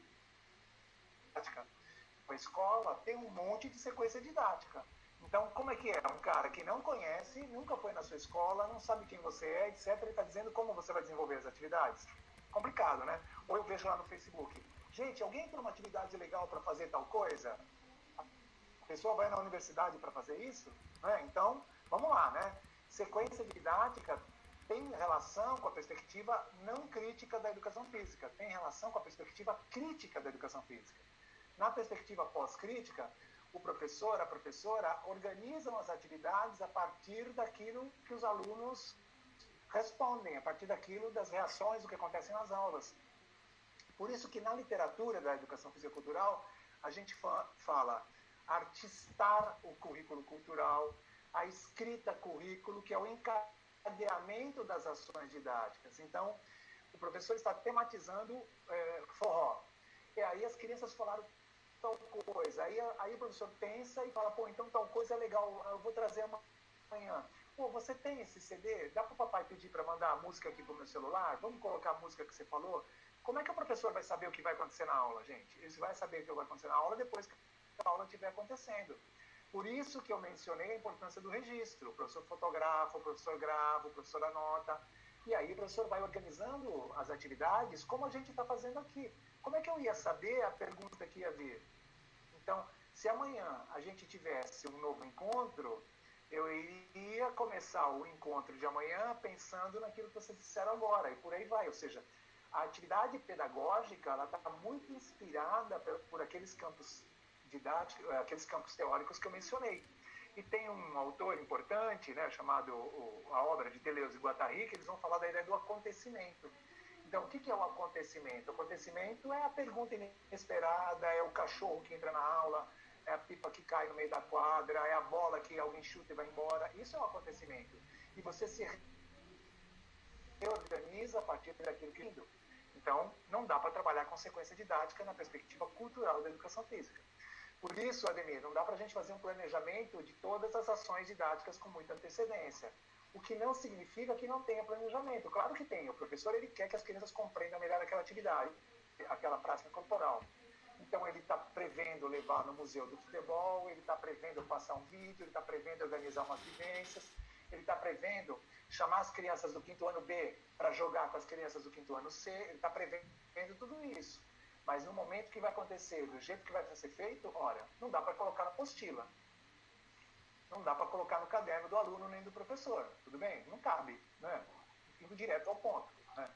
A escola tem um monte de sequência didática. Então, como é que é? Um cara que não conhece, nunca foi na sua escola, não sabe quem você é, etc. Ele está dizendo como você vai desenvolver as atividades. Complicado, né? Ou eu vejo lá no Facebook. Gente, alguém tem uma atividade legal para fazer tal coisa? A pessoa vai na universidade para fazer isso? Né? Então, vamos lá, né? Sequência didática tem relação com a perspectiva não crítica da educação física, tem relação com a perspectiva crítica da educação física. Na perspectiva pós-crítica, o professor, a professora organizam as atividades a partir daquilo que os alunos respondem, a partir daquilo das reações do que acontece nas aulas. Por isso que na literatura da educação fisicultural, a gente fala artistar o currículo cultural, a escrita currículo, que é o encadeamento das ações didáticas. Então, o professor está tematizando forró. E aí as crianças falaram tal coisa. Aí o professor pensa e fala, pô, então tal coisa é legal, eu vou trazer amanhã. Pô, você tem esse CD? Dá para o papai pedir para mandar a música aqui para o meu celular? Vamos colocar a música que você falou? Como é que o professor vai saber o que vai acontecer na aula, gente? Ele vai saber o que vai acontecer na aula depois que a aula estiver acontecendo. Por isso que eu mencionei a importância do registro. O professor fotografa, o professor grava, o professor anota. E aí o professor vai organizando as atividades como a gente está fazendo aqui. Como é que eu ia saber a pergunta que ia vir? Então, se amanhã a gente tivesse um novo encontro, eu iria começar o encontro de amanhã pensando naquilo que vocês disseram agora, e por aí vai. Ou seja, a atividade pedagógica ela está muito inspirada por aqueles campos didáticos, aqueles campos teóricos que eu mencionei. E tem um autor importante, né, chamado a obra de Deleuze e Guattari, que eles vão falar da ideia do acontecimento. Então, o que é o acontecimento? O acontecimento é a pergunta inesperada, é o cachorro que entra na aula, é a pipa que cai no meio da quadra, é a bola que alguém chuta e vai embora. Isso é um acontecimento. E você se reorganiza a partir daquilo que é lindo. Então, não dá para trabalhar com sequência didática na perspectiva cultural da educação física. Por isso, Ademir, não dá para a gente fazer um planejamento de todas as ações didáticas com muita antecedência. O que não significa que não tenha planejamento. Claro que tem. O professor ele quer que as crianças compreendam melhor aquela atividade, aquela prática corporal. Então, ele está prevendo levar no museu do futebol, ele está prevendo passar um vídeo, ele está prevendo organizar umas vivências, ele está prevendo chamar as crianças do 5º ano B para jogar com as crianças do 5º ano C, ele está prevendo tudo isso. Mas no momento que vai acontecer, do jeito que vai ser feito, ora, não dá para colocar na apostila. Não dá para colocar no caderno do aluno nem do professor. Tudo bem? Não cabe, né? Indo direto ao ponto, né?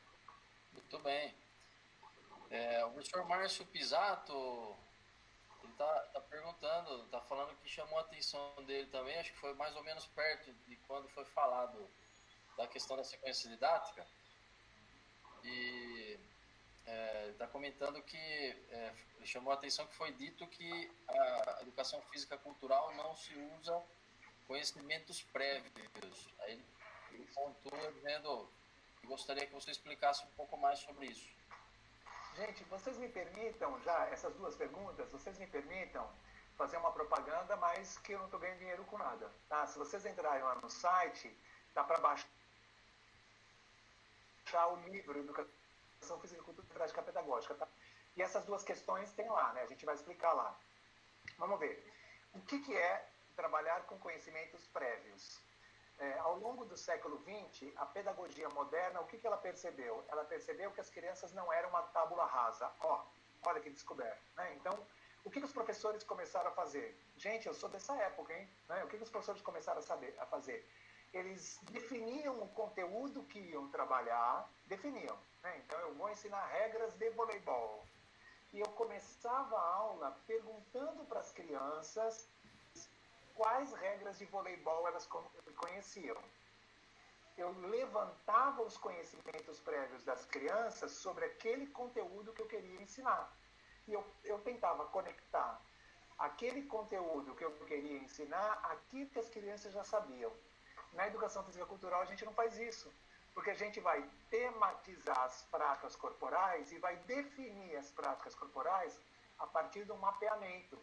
Muito bem. O professor Márcio Pisato, ele tá perguntando, tá falando que chamou a atenção dele também, acho que foi mais ou menos perto de quando foi falado da questão da sequência didática. E está comentando que ele chamou a atenção que foi dito que a educação física cultural não se usa conhecimentos prévios. Aí ele pontua dizendo que gostaria que você explicasse um pouco mais sobre isso. Gente, vocês me permitam já, essas duas perguntas, vocês me permitam fazer uma propaganda, mas que eu não estou ganhando dinheiro com nada. Tá? Se vocês entrarem lá no site, dá para baixar o livro Educação Física e Cultura e Prática Pedagógica. Tá? E essas duas questões tem lá, né? A gente vai explicar lá. Vamos ver. O que é trabalhar com conhecimentos prévios? Ao longo do século XX, a pedagogia moderna, o que ela percebeu? Ela percebeu que as crianças não eram uma tábula rasa. Olha que descoberta. Né? Então, o que os professores começaram a fazer? Gente, eu sou dessa época, hein? Né? O que os professores começaram a fazer? Eles definiam o conteúdo que iam trabalhar, definiam. Né? Então, eu vou ensinar regras de voleibol. E eu começava a aula perguntando para as crianças quais regras de voleibol elas conheciam. Eu levantava os conhecimentos prévios das crianças sobre aquele conteúdo que eu queria ensinar. E eu tentava conectar aquele conteúdo que eu queria ensinar àquilo que as crianças já sabiam. Na educação física cultural a gente não faz isso, porque a gente vai tematizar as práticas corporais e vai definir as práticas corporais a partir de um mapeamento.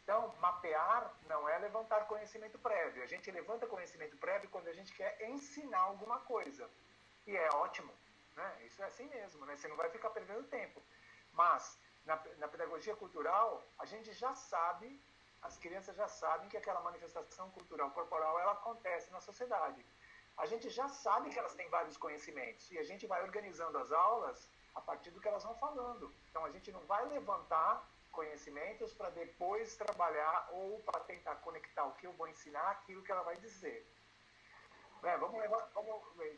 Então, mapear não é levantar conhecimento prévio. A gente levanta conhecimento prévio quando a gente quer ensinar alguma coisa. E é ótimo, né? Isso é assim mesmo, né? Você não vai ficar perdendo tempo. Mas, na pedagogia cultural, a gente já sabe, as crianças já sabem que aquela manifestação cultural corporal, ela acontece na sociedade. A gente já sabe que elas têm vários conhecimentos. E a gente vai organizando as aulas a partir do que elas vão falando. Então, a gente não vai levantar conhecimentos para depois trabalhar ou para tentar conectar o que eu vou ensinar àquilo que ela vai dizer.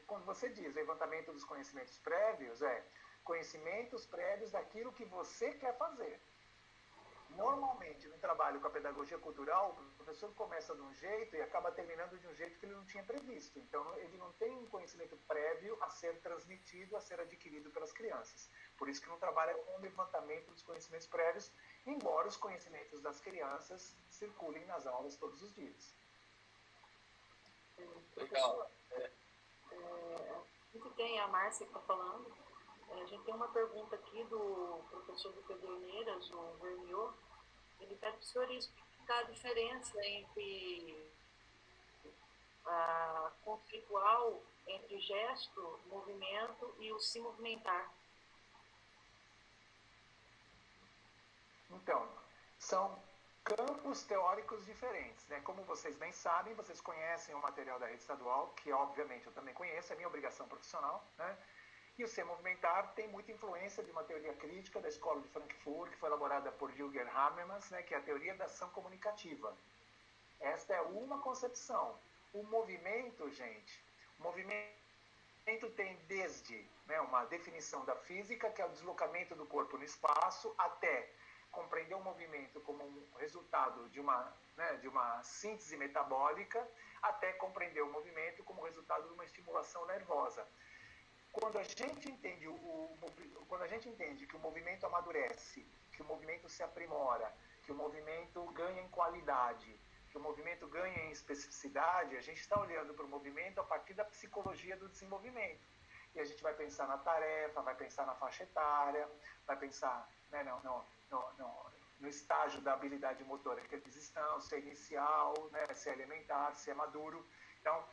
Quando você diz levantamento dos conhecimentos prévios, conhecimentos prévios daquilo que você quer fazer. Normalmente, no trabalho com a pedagogia cultural, o professor começa de um jeito e acaba terminando de um jeito que ele não tinha previsto. Então, ele não tem um conhecimento prévio a ser transmitido, a ser adquirido pelas crianças. Por isso que não trabalha com o levantamento dos conhecimentos prévios, embora os conhecimentos das crianças circulem nas aulas todos os dias. Legal. A gente tem a Márcia que está falando. A gente tem uma pergunta aqui do professor de Pederneiras, o Verniot. Ele pede para o senhor explicar a diferença entre a conceitual entre gesto, movimento e o se movimentar. Então, são campos teóricos diferentes, né? Como vocês bem sabem, vocês conhecem o material da rede estadual, que obviamente eu também conheço, é minha obrigação profissional, né? E o ser movimentar tem muita influência de uma teoria crítica da escola de Frankfurt, que foi elaborada por Jürgen Habermas, né, que é a teoria da ação comunicativa. Esta é uma concepção. O movimento, gente, o movimento tem desde, né, uma definição da física, que é o deslocamento do corpo no espaço, até compreender o movimento como um resultado de uma, né, de uma síntese metabólica, até compreender o movimento como resultado de uma estimulação nervosa. Quando a gente entende que o movimento amadurece, que o movimento se aprimora, que o movimento ganha em qualidade, que o movimento ganha em especificidade, a gente está olhando para o movimento a partir da psicologia do desenvolvimento. E a gente vai pensar na tarefa, vai pensar na faixa etária, vai pensar, né, no estágio da habilidade motora que eles estão, se é inicial, né, se é elementar, se é maduro. Então,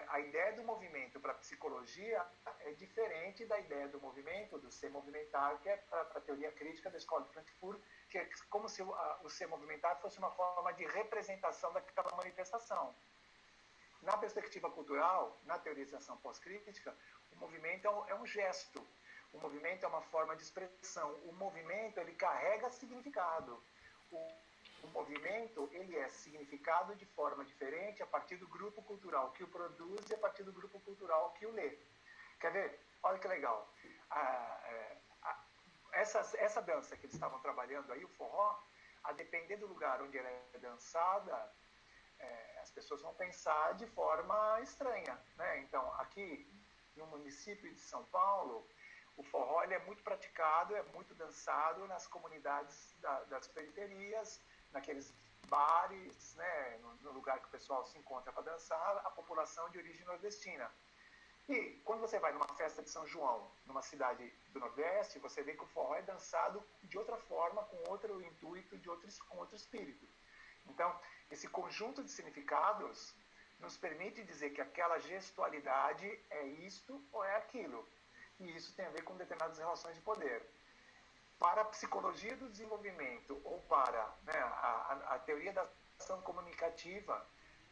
a ideia do movimento para a psicologia é diferente da ideia do movimento, do ser movimentar, que é para a teoria crítica da escola de Frankfurt, que é como se o ser movimentar fosse uma forma de representação daquela manifestação. Na perspectiva cultural, na teorização pós-crítica, o movimento é um gesto, o movimento é uma forma de expressão, o movimento ele carrega significado. O movimento ele é significado de forma diferente a partir do grupo cultural que o produz e a partir do grupo cultural que o lê. Quer ver? Olha que legal. Essa dança que eles estavam trabalhando aí, o forró, a depender do lugar onde ela é dançada, as pessoas vão pensar de forma estranha, né? Então, aqui no município de São Paulo, o forró ele é muito praticado, é muito dançado nas comunidades das periferias, naqueles bares, né, no lugar que o pessoal se encontra para dançar, a população de origem nordestina. E quando você vai numa festa de São João, numa cidade do Nordeste, você vê que o forró é dançado de outra forma, com outro intuito, com outro espírito. Então, esse conjunto de significados nos permite dizer que aquela gestualidade é isto ou é aquilo. E isso tem a ver com determinadas relações de poder. Para a psicologia do desenvolvimento ou para, né, a teoria da ação comunicativa,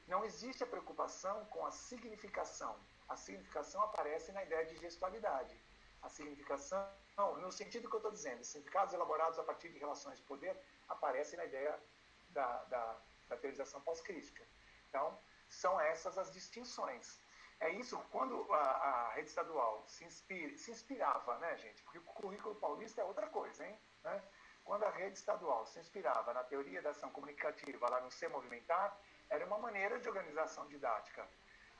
não existe a preocupação com a significação. A significação aparece na ideia de gestualidade. A significação, no sentido que eu estou dizendo, significados elaborados a partir de relações de poder, aparecem na ideia da teorização pós-crítica. Então, são essas as distinções. É isso, quando a rede estadual se inspirava, né, gente? Porque o currículo paulista é outra coisa, hein? Né? Quando a rede estadual se inspirava na teoria da ação comunicativa, lá no ser movimentar, era uma maneira de organização didática.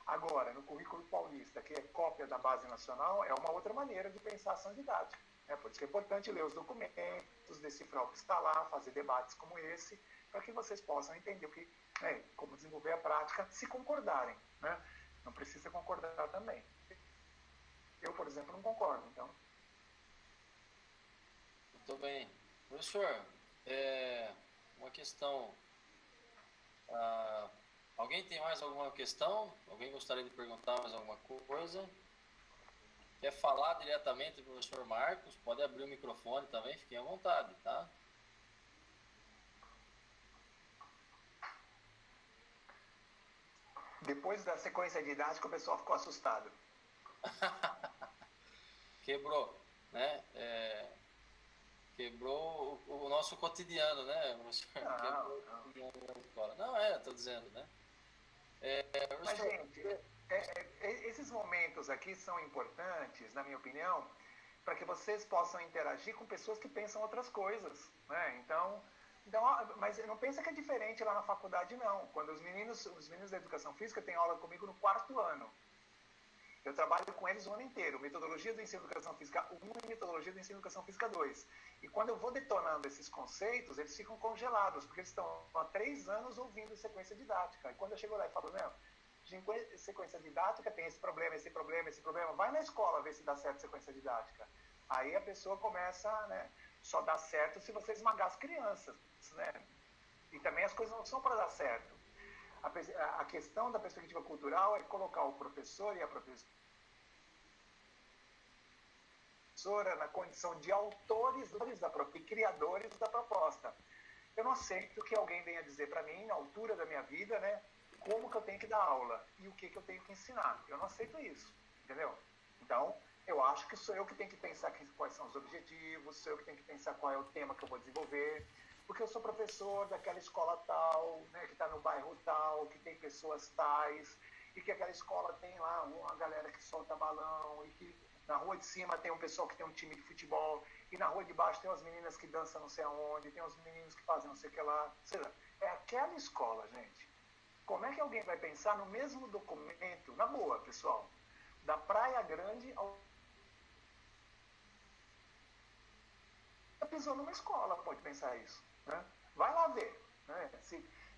Agora, no currículo paulista, que é cópia da base nacional, é uma outra maneira de pensar a ação didática. Por isso que é importante ler os documentos, decifrar o que está lá, fazer debates como esse, para que vocês possam entender o que, né, como desenvolver a prática, se concordarem, né? Não precisa concordar também. Eu, por exemplo, não concordo, então. Muito bem. Professor, uma questão. Alguém tem mais alguma questão? Alguém gostaria de perguntar mais alguma coisa? Quer falar diretamente com o professor Marcos? Pode abrir o microfone também, fiquem à vontade, tá? Depois da sequência didática, o pessoal ficou assustado. Quebrou, né? Quebrou o nosso cotidiano, né, professor? Não, estou dizendo, né? Mas, gente, esses momentos aqui são importantes, na minha opinião, para que vocês possam interagir com pessoas que pensam outras coisas, né? Então, mas não pensa que é diferente lá na faculdade, não. Quando os meninos da educação física têm aula comigo no 4º ano. Eu trabalho com eles o ano inteiro, metodologia do ensino de educação física 1 e metodologia do ensino de educação física 2. E quando eu vou detonando esses conceitos, eles ficam congelados, porque eles estão há 3 anos ouvindo sequência didática. E quando eu chego lá e falo, sequência didática tem esse problema, vai na escola ver se dá certo sequência didática. Aí a pessoa começa, né, só dá certo se você esmagar as crianças, né? E também as coisas não são para dar certo. A questão da perspectiva cultural é colocar o professor e a professora na condição de autores e criadores da proposta. Eu não aceito que alguém venha dizer para mim, na altura da minha vida, né, como que eu tenho que dar aula e o que eu tenho que ensinar. Eu não aceito isso, entendeu? Então, eu acho que sou eu que tenho que pensar quais são os objetivos, sou eu que tenho que pensar qual é o tema que eu vou desenvolver, porque eu sou professor daquela escola tal, né, que está no bairro tal, que tem pessoas tais, e que aquela escola tem lá uma galera que solta balão, e que na rua de cima tem um pessoal que tem um time de futebol, e na rua de baixo tem umas meninas que dançam não sei aonde, tem uns meninos que fazem não sei o que lá. Ou seja, é aquela escola, gente. Como é que alguém vai pensar no mesmo documento, na boa, pessoal, da Praia Grande ao... pisou numa escola, pode pensar isso, né? Vai lá ver, né?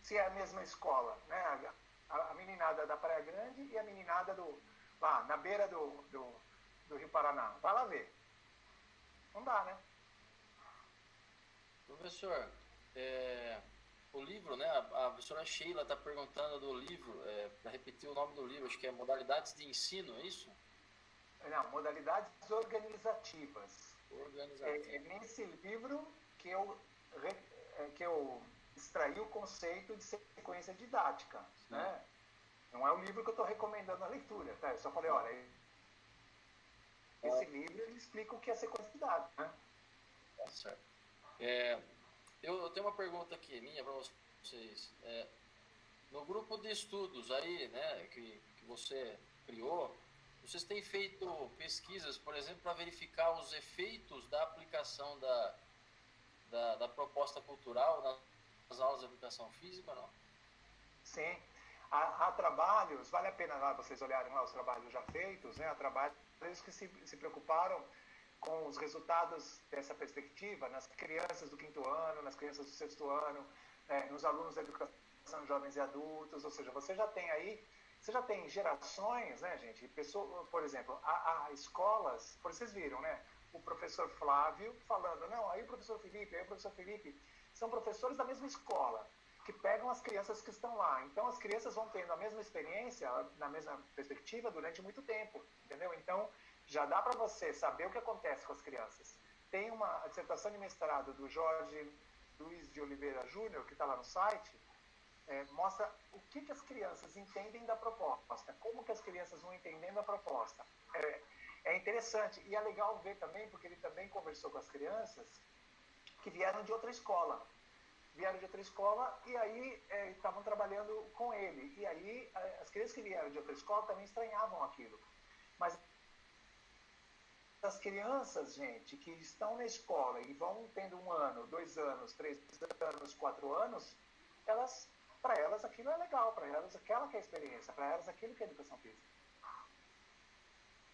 Se é a mesma escola, né? A meninada da Praia Grande e a meninada lá na beira do Rio Paraná. Vai lá ver. Não dá, né? Professor, o livro, né? A professora Sheila está perguntando do livro, para repetir o nome do livro, acho que é Modalidades de Ensino, é isso? Não, modalidades organizativas. Organizativa. É nesse livro que eu extraí o conceito de sequência didática, né? Não é o livro que eu estou recomendando a leitura, tá? Eu só falei, olha, esse livro ele explica o que é sequência didática, né? Tá certo. Eu tenho uma pergunta aqui, minha para vocês. No grupo de estudos aí, né, que você criou, vocês têm feito pesquisas, por exemplo, para verificar os efeitos da aplicação da proposta cultural nas aulas de educação física ou não? Sim. Há trabalhos, vale a pena lá vocês olharem lá os trabalhos já feitos, né? Há trabalhos que se preocuparam com os resultados dessa perspectiva nas crianças do 5º ano, nas crianças do 6º ano, nos alunos da educação jovens e adultos, ou seja, você já tem gerações, né, gente? Por exemplo, há escolas, vocês viram, né? O professor Flávio falando, não, aí o professor Felipe, são professores da mesma escola, que pegam as crianças que estão lá. Então, as crianças vão tendo a mesma experiência, na mesma perspectiva, durante muito tempo, entendeu? Então, já dá para você saber o que acontece com as crianças. Tem uma dissertação de mestrado do Jorge Luiz de Oliveira Júnior, que está lá no site, mostra o que as crianças entendem da proposta, como que as crianças vão entendendo a proposta. É interessante, e é legal ver também, porque ele também conversou com as crianças que vieram de outra escola. E aí estavam trabalhando com ele. E aí as crianças que vieram de outra escola também estranhavam aquilo. Mas as crianças, gente, que estão na escola e vão tendo 1 ano, 2 anos, 3 anos, 4 anos, para elas aquilo é legal, para elas aquela que é a experiência, para elas aquilo que é a educação física.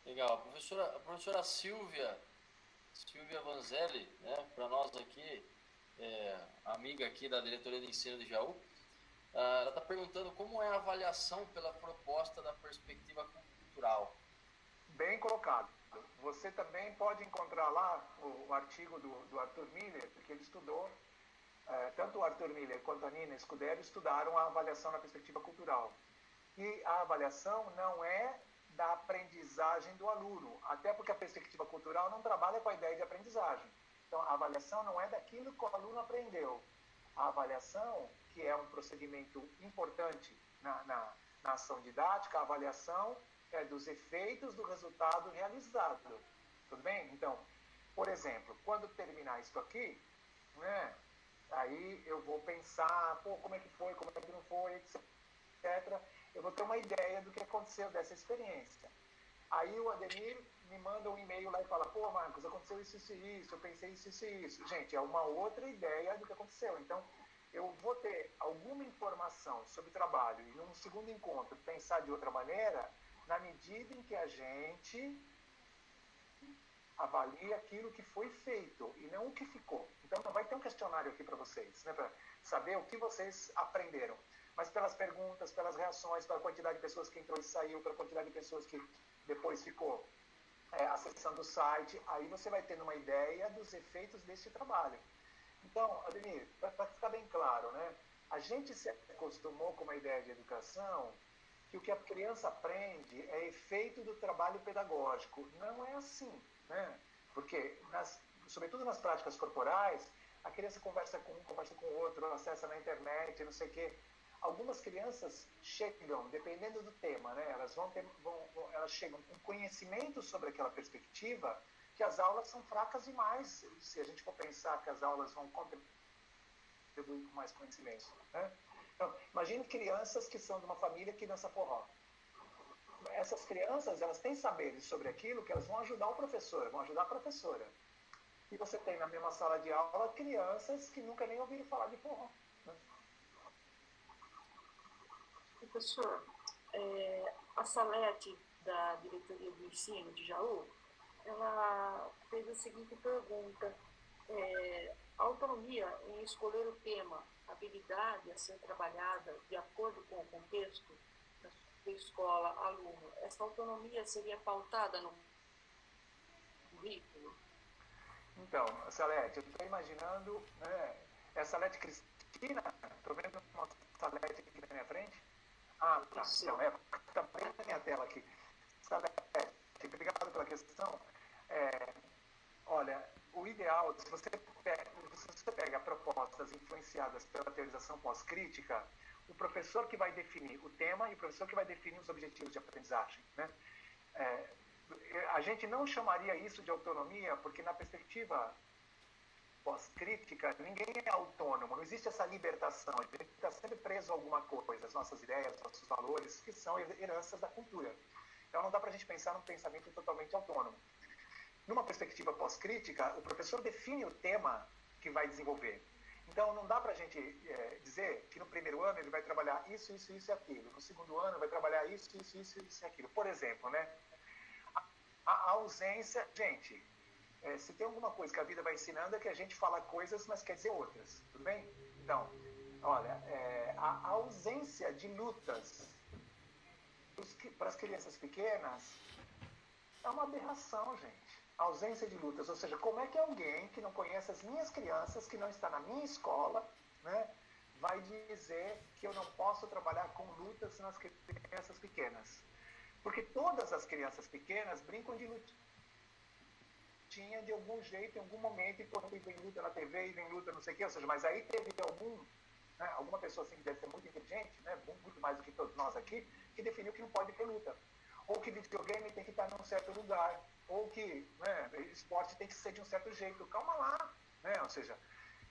Legal. A professora Silvia Vanzelli, né, para nós aqui, amiga aqui da diretoria de ensino de Jaú, ela está perguntando como é a avaliação pela proposta da perspectiva cultural. Bem colocado. Você também pode encontrar lá o artigo do Arthur Miller, porque ele estudou, tanto o Arthur Miller quanto a Nina Scuderi estudaram a avaliação na perspectiva cultural. E a avaliação não é da aprendizagem do aluno, até porque a perspectiva cultural não trabalha com a ideia de aprendizagem. Então, a avaliação não é daquilo que o aluno aprendeu. A avaliação, que é um procedimento importante na ação didática, a avaliação é dos efeitos do resultado realizado. Tudo bem? Então, por exemplo, quando terminar isso aqui, né, aí eu vou pensar, como é que foi, como é que não foi, etc. Eu vou ter uma ideia do que aconteceu dessa experiência. Aí o Ademir me manda um e-mail lá e fala, Marcos, aconteceu isso e isso, eu pensei isso e isso. Gente, é uma outra ideia do que aconteceu. Então, eu vou ter alguma informação sobre o trabalho e num segundo encontro pensar de outra maneira, na medida em que a gente avalia aquilo que foi feito e não o que ficou. Então, vai ter um questionário aqui para vocês, né, para saber o que vocês aprenderam. Mas pelas perguntas, pelas reações, pela quantidade de pessoas que entrou e saiu, pela quantidade de pessoas que depois ficou acessando o site, aí você vai tendo uma ideia dos efeitos desse trabalho. Então, Ademir, para ficar bem claro, né, a gente se acostumou com uma ideia de educação que o que a criança aprende é efeito do trabalho pedagógico. Não é assim, né? Porque, sobretudo nas práticas corporais, a criança conversa com um, conversa com o outro, acessa na internet, não sei o quê. Algumas crianças chegam, dependendo do tema, né? Elas chegam com conhecimento sobre aquela perspectiva, que as aulas são fracas demais, se a gente for pensar que as aulas vão contribuir com mais conhecimento, né? Então, imagine crianças que são de uma família que dança forró. essas crianças, elas têm saberes sobre aquilo que elas vão ajudar o professor, vão ajudar a professora. E você tem na mesma sala de aula crianças que nunca nem ouviram falar de forró. Né? Professor, a Salete, da Diretoria do Ensino de Jaú, ela fez a seguinte pergunta: a autonomia em escolher o tema, habilidade a ser trabalhada de acordo com o contexto da sua escola, aluno, essa autonomia seria pautada no currículo? Então, Salete, eu estou imaginando, né, é a Salete Cristina, estou vendo uma Salete aqui na minha frente. Ah, tá, então, está bem na minha tela aqui. Salete, obrigado pela questão. Olha, o ideal, se você pega propostas influenciadas pela teorização pós-crítica, o professor que vai definir o tema e o professor que vai definir os objetivos de aprendizagem, né? A gente não chamaria isso de autonomia, porque na perspectiva pós-crítica, ninguém é autônomo, não existe essa libertação, a gente está sempre preso a alguma coisa, as nossas ideias, nossos valores, que são heranças da cultura. Então não dá para a gente pensar num pensamento totalmente autônomo. Numa perspectiva pós-crítica, o professor define o tema que vai desenvolver. Então não dá para a gente dizer que no primeiro ano ele vai trabalhar isso, isso, isso e aquilo, no segundo ano vai trabalhar isso, isso, isso, isso e aquilo. Por exemplo, né? A ausência, gente, se tem alguma coisa que a vida vai ensinando é que a gente fala coisas, mas quer dizer outras, tudo bem? Então, olha, a ausência de lutas para as crianças pequenas é uma aberração, gente. A ausência de lutas, ou seja, como é que alguém que não conhece as minhas crianças, que não está na minha escola, né, vai dizer que eu não posso trabalhar com lutas nas crianças pequenas? Porque todas as crianças pequenas brincam de lutinha de algum jeito, em algum momento, e quando vem luta na TV e vem luta não sei o quê, ou seja, mas aí teve alguma pessoa assim que deve ser muito inteligente, né, muito mais do que todos nós aqui, que definiu que não pode ter luta. Ou que videogame tem que estar num certo lugar, ou que esporte tem que ser de um certo jeito. Calma lá, né? Ou seja,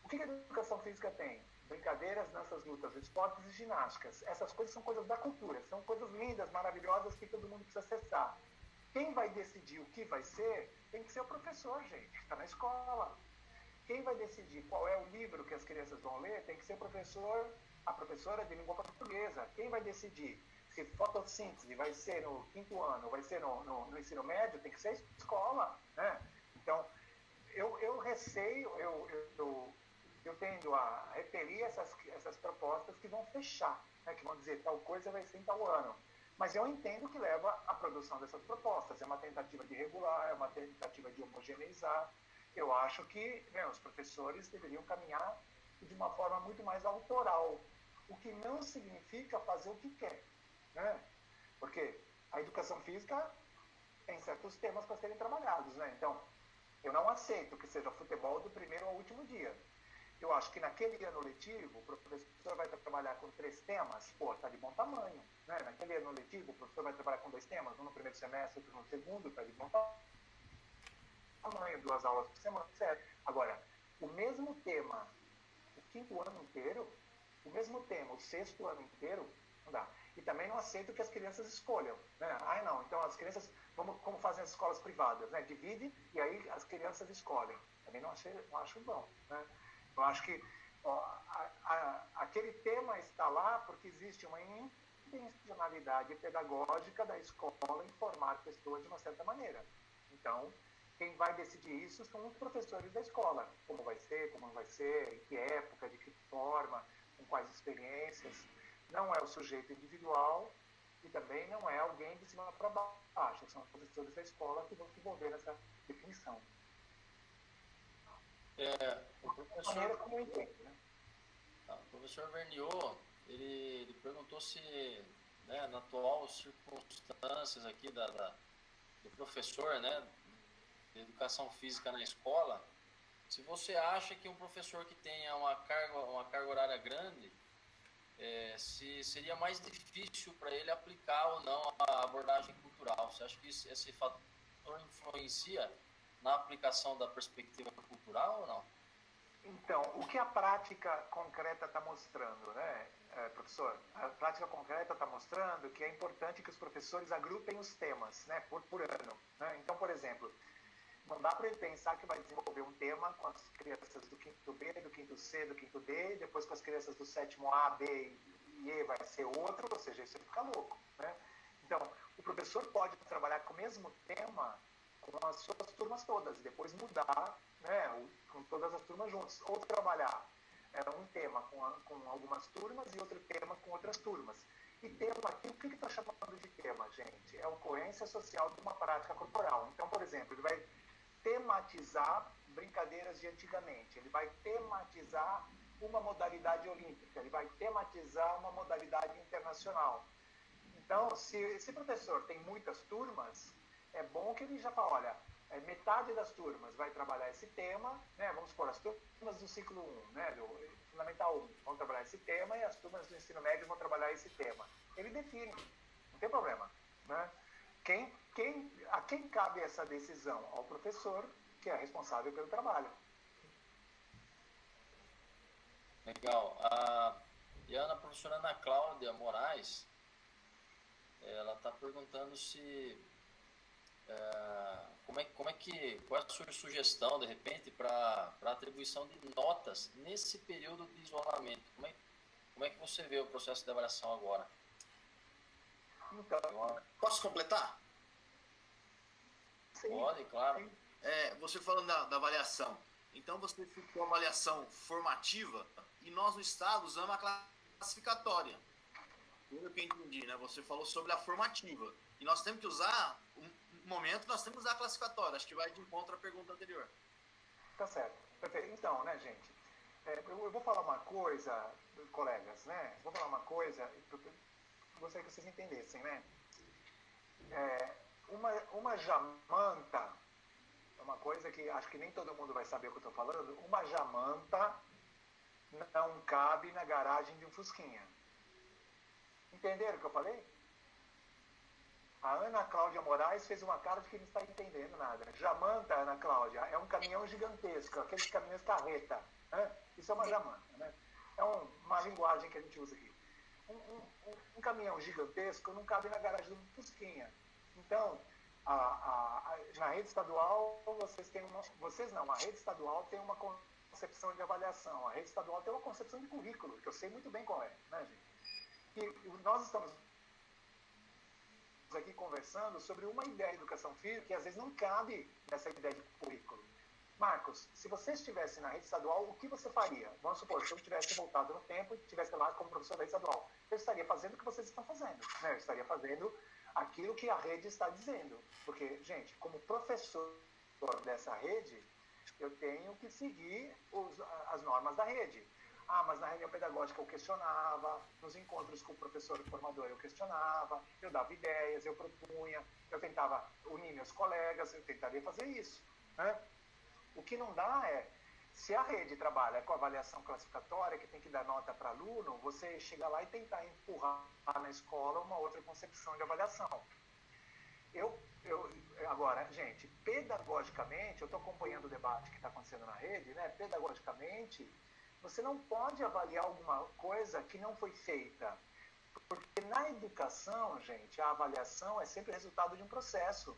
o que a educação física tem? Brincadeiras, danças, lutas, esportes e ginásticas. Essas coisas são coisas da cultura, são coisas lindas, maravilhosas que todo mundo precisa acessar. Quem vai decidir o que vai ser, tem que ser o professor, gente, que está na escola. Quem vai decidir qual é o livro que as crianças vão ler, tem que ser o professor, a professora de língua portuguesa. Quem vai decidir se fotossíntese vai ser no quinto ano, vai ser no ensino médio, tem que ser a escola, né? Então, eu receio, eu tendo a repelir essas propostas que vão fechar, né? Que vão dizer tal coisa vai ser em tal ano. Mas eu entendo que leva à produção dessas propostas. É uma tentativa de regular, é uma tentativa de homogeneizar. Eu acho que os professores deveriam caminhar de uma forma muito mais autoral, o que não significa fazer o que quer, né? Porque a educação física tem certos temas para serem trabalhados, né? Então, eu não aceito que seja futebol do primeiro ao último dia. Eu acho que naquele ano letivo, o professor vai trabalhar com 3 temas, está de bom tamanho, né? Naquele ano letivo, o professor vai trabalhar com 2 temas, um no primeiro semestre, outro no segundo, está de bom tamanho, 2 aulas por semana, certo? Agora, o mesmo tema, o quinto ano inteiro, o mesmo tema, o sexto ano inteiro, não dá. E também não aceito que as crianças escolham, né? Não, então as crianças, como fazem as escolas privadas, né? Divide e aí as crianças escolhem. Também não acho bom, né? Eu acho que aquele tema está lá porque existe uma intencionalidade pedagógica da escola em formar pessoas de uma certa maneira. Então, quem vai decidir isso são os professores da escola. Como vai ser, como não vai ser, em que época, de que forma, com quais experiências. Não é o sujeito individual e também não é alguém de cima para baixo. São os professores da escola que vão se envolver nessa definição. O professor, como eu entendo, né? O professor Verniot, ele perguntou se, né, na atual circunstâncias aqui do professor, né, de educação física na escola, se você acha que um professor que tenha uma carga horária grande, se seria mais difícil para ele aplicar ou não a abordagem cultural. Você acha que esse fator influencia na aplicação da perspectiva cultural ou não? Então, o que a prática concreta está mostrando, né? professor, a prática concreta está mostrando que é importante que os professores agrupem os temas, né, por ano. Né? Então, por exemplo, não dá para ele pensar que vai desenvolver um tema com as crianças do quinto B, do quinto C, do quinto D, e depois com as crianças do sétimo A, B e E vai ser outro, ou seja, isso fica louco. Né? Então, o professor pode trabalhar com o mesmo tema com as suas turmas todas, e depois mudar, né, com todas as turmas juntas, ou trabalhar um tema com algumas turmas e outro tema com outras turmas. E tema aqui, o que está chamando de tema, gente? É a ocorrência social de uma prática corporal. Então, por exemplo, ele vai tematizar brincadeiras de antigamente, ele vai tematizar uma modalidade olímpica, ele vai tematizar uma modalidade internacional. Então, se esse professor tem muitas turmas, é bom que ele já fale, olha, metade das turmas vai trabalhar esse tema, né? Vamos supor, as turmas do ciclo 1, né? Do Fundamental 1, vão trabalhar esse tema, e as turmas do ensino médio vão trabalhar esse tema. Ele define, não tem problema. Né? A quem cabe essa decisão? Ao professor, que é responsável pelo trabalho. Legal. E a professora Ana Cláudia Moraes, ela está perguntando se qual é a sua sugestão, de repente, para atribuição de notas nesse período de isolamento? Como é que você vê o processo de avaliação agora? Então, posso completar? Sim. Pode, claro. Você falando da avaliação, então você citou a avaliação formativa e nós no Estado usamos a classificatória. Pelo que eu entendi, né? Você falou sobre a formativa. E nós temos que usar, no momento, nós temos que usar a classificatória. Acho que vai de encontro à pergunta anterior. Tá certo. Perfeito. Então, né, gente? Eu vou falar uma coisa, colegas, né? Vou falar uma coisa, gostaria que vocês entendessem, né? Uma jamanta, é uma coisa que acho que nem todo mundo vai saber o que eu estou falando, uma jamanta não cabe na garagem de um Fusquinha. Entenderam o que eu falei? A Ana Cláudia Moraes fez uma cara de que não está entendendo nada. Jamanta, Ana Cláudia, é um caminhão gigantesco, aqueles caminhões carreta. Né? Isso é uma jamanta. Né? É uma linguagem que a gente usa aqui. Um caminhão gigantesco não cabe na garagem do Fusquinha. Então, na rede estadual, a rede estadual tem uma concepção de avaliação, a rede estadual tem uma concepção de currículo, que eu sei muito bem qual é, né, gente? E nós estamos aqui conversando sobre uma ideia de educação física que às vezes não cabe nessa ideia de currículo. Marcos, se você estivesse na rede estadual, o que você faria? Vamos supor, se eu tivesse voltado no tempo e estivesse lá como professor da rede estadual, eu estaria fazendo o que vocês estão fazendo, né? Eu estaria fazendo aquilo que a rede está dizendo. Porque, gente, como professor dessa rede, eu tenho que seguir as normas da rede. Mas na reunião pedagógica eu questionava, nos encontros com o professor formador eu questionava, eu dava ideias, eu propunha, eu tentava unir meus colegas, eu tentaria fazer isso. Né? O que não dá é, se a rede trabalha com avaliação classificatória, que tem que dar nota para aluno, você chega lá e tentar empurrar na escola uma outra concepção de avaliação. Agora, gente, pedagogicamente, eu estou acompanhando o debate que está acontecendo na rede, né? Pedagogicamente, você não pode avaliar alguma coisa que não foi feita. Porque na educação, gente, a avaliação é sempre resultado de um processo.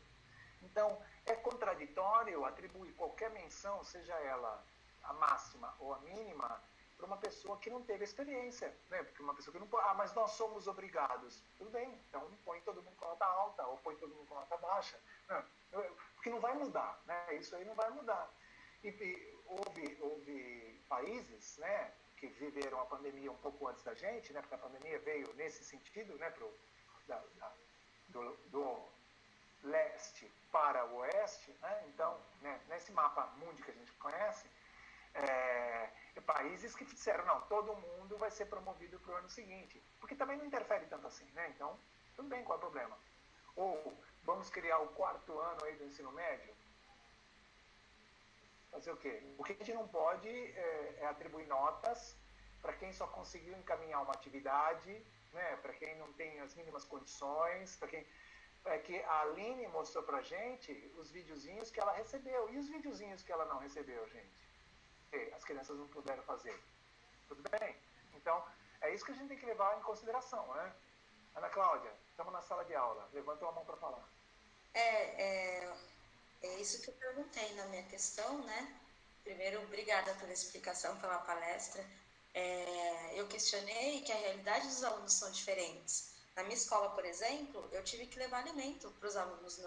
Então, é contraditório atribuir qualquer menção, seja ela a máxima ou a mínima, para uma pessoa que não teve experiência, né? Porque uma pessoa que não pode, mas nós somos obrigados. Tudo bem, então põe todo mundo com nota alta ou põe todo mundo com nota baixa. Não, porque não vai mudar, né? Isso aí não vai mudar. E houve países, né, que viveram a pandemia um pouco antes da gente, né? Porque a pandemia veio nesse sentido, né, do leste para o oeste, né? Então, né, nesse mapa mundi que a gente conhece, países que disseram, não, todo mundo vai ser promovido para o ano seguinte, porque também não interfere tanto assim, né? Então, tudo bem, qual é o problema? Ou vamos criar o 4º ano aí do ensino médio? Fazer o quê? O que a gente não pode é atribuir notas para quem só conseguiu encaminhar uma atividade, né? Para quem não tem as mínimas condições, para quem... que a Aline mostrou pra gente os videozinhos que ela recebeu. E os videozinhos que ela não recebeu, gente? As crianças não puderam fazer. Tudo bem? Então, É isso que a gente tem que levar em consideração, né? Ana Cláudia, estamos na sala de aula. Levantou a mão para falar. É isso que eu perguntei na minha questão, né? Primeiro, obrigada pela explicação, pela palestra. Eu questionei que a realidade dos alunos são diferentes. Na minha escola, por exemplo, eu tive que levar alimento para os alunos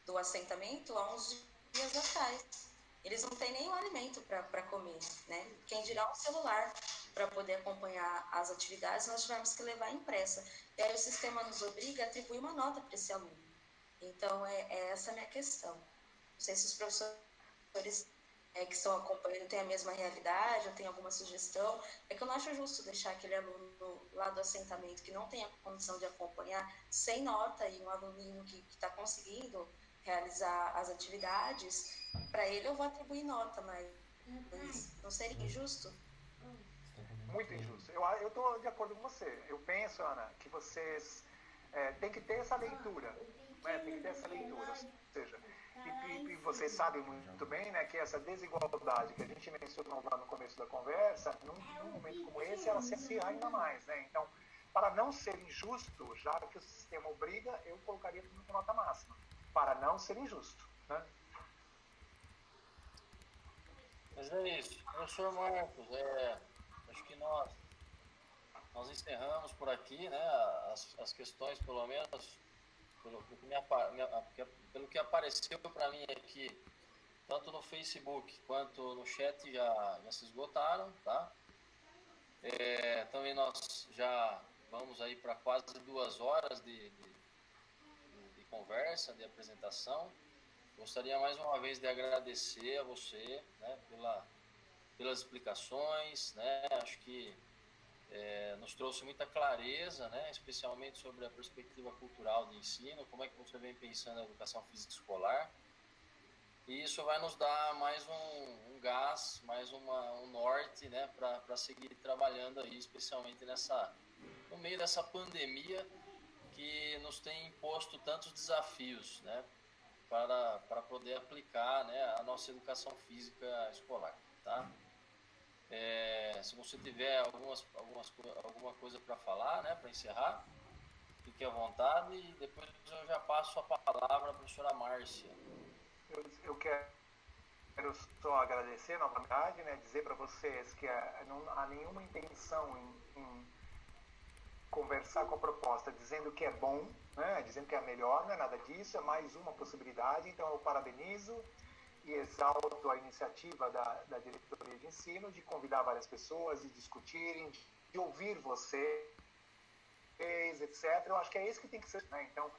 do assentamento há uns dias atrás. Eles não têm nenhum alimento para comer, né? Quem dirá um celular para poder acompanhar as atividades, nós tivemos que levar impressa. E aí o sistema nos obriga a atribuir uma nota para esse aluno. Então, é essa a minha questão. Não sei se os professores que estão acompanhando têm a mesma realidade ou têm alguma sugestão. É que eu não acho justo deixar aquele aluno lá do assentamento que não tem a condição de acompanhar sem nota e um aluninho que está conseguindo realizar as atividades, para ele eu vou atribuir nota, mas não seria injusto? Muito injusto. Eu estou de acordo com você. Eu penso, Ana, que vocês têm que ter essa leitura. Né? Tem que ter essa leitura. Ou seja, e vocês sabem muito bem, né, que essa desigualdade que a gente mencionou lá no começo da conversa, num momento como esse, ela se acirra ainda mais. Né? Então, para não ser injusto, já que o sistema obriga, eu colocaria tudo com nota máxima. Para não ser injusto. Né? Mas é isso. Professor Marcos, acho que nós encerramos por aqui, né, as questões, pelo menos, pelo que apareceu para mim aqui, tanto no Facebook quanto no chat já se esgotaram, tá? Também nós já vamos aí para quase 2 horas de conversa, de apresentação. Gostaria mais uma vez de agradecer a você, né, pelas explicações, né? Acho que nos trouxe muita clareza, né, especialmente sobre a perspectiva cultural de ensino, como é que você vem pensando na educação física escolar. E isso vai nos dar mais um gás, mais um norte, né, para seguir trabalhando aí, especialmente no meio dessa pandemia que nos tem imposto tantos desafios, né, para poder aplicar, né, a nossa educação física escolar, tá? Se você tiver alguma coisa para falar, né, para encerrar, fique à vontade e depois eu já passo a palavra para a professora Márcia. Eu quero só agradecer novamente, né, dizer para vocês que não há nenhuma intenção em conversar com a proposta dizendo que é bom, né, dizendo que é melhor, não é nada disso, é mais uma possibilidade. Então eu parabenizo e exalto a iniciativa da diretoria de ensino de convidar várias pessoas, de discutirem, de ouvir vocês, etc. Eu acho que é isso que tem que ser, né? Então,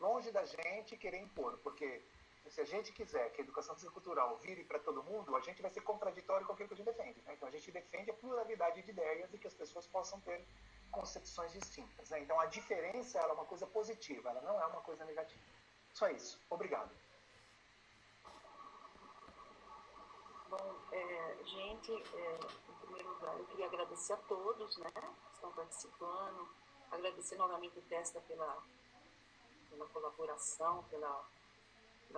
longe da gente querer impor, porque se a gente quiser que a educação fisicultural vire para todo mundo, a gente vai ser contraditório com aquilo que a gente defende. Né? Então, a gente defende a pluralidade de ideias e que as pessoas possam ter concepções distintas. Né? Então, a diferença ela é uma coisa positiva, ela não é uma coisa negativa. Só isso. Obrigado. Bom, gente, em primeiro lugar, eu queria agradecer a todos, né, que estão participando, agradecer novamente o Testa pela colaboração, pela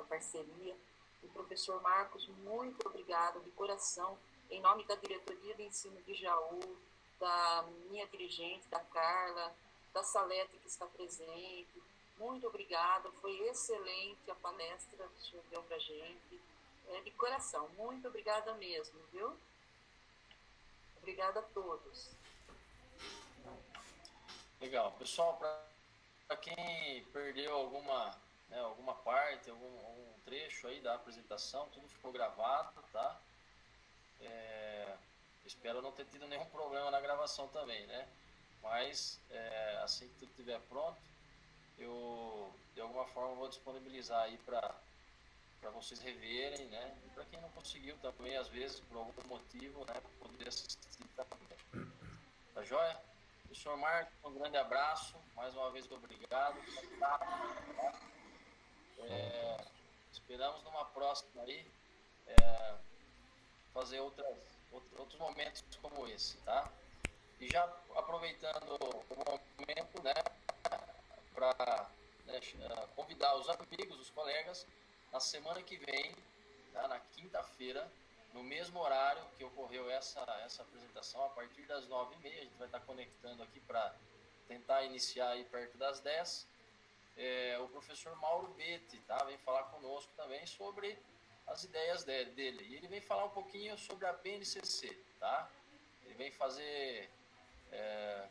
parceria. E professor Marcos, muito obrigada de coração, em nome da diretoria de ensino de Jaú, da minha dirigente, da Carla, da Salete que está presente. Muito obrigada, foi excelente a palestra que o senhor deu para a gente. De coração, muito obrigada mesmo, viu? Obrigada a todos. Legal. Pessoal, para quem perdeu alguma parte, algum trecho aí da apresentação, tudo ficou gravado, tá? Espero não ter tido nenhum problema na gravação também, né? Mas assim que tudo estiver pronto, eu de alguma forma vou disponibilizar aí para vocês reverem, né? E para quem não conseguiu também, às vezes, por algum motivo, né, poder assistir também. Tá joia? Professor Marcos, um grande abraço. Mais uma vez, obrigado. Esperamos numa próxima aí fazer outros momentos como esse, tá? E já aproveitando o momento, né, para convidar os amigos, os colegas, na semana que vem, tá, na quinta-feira, no mesmo horário que ocorreu essa apresentação, a partir das 9h30, a gente vai estar conectando aqui para tentar iniciar aí perto das 10. O professor Mauro Betti, tá? Vem falar conosco também sobre as ideias dele. E ele vem falar um pouquinho sobre a BNCC, tá? Ele vem fazer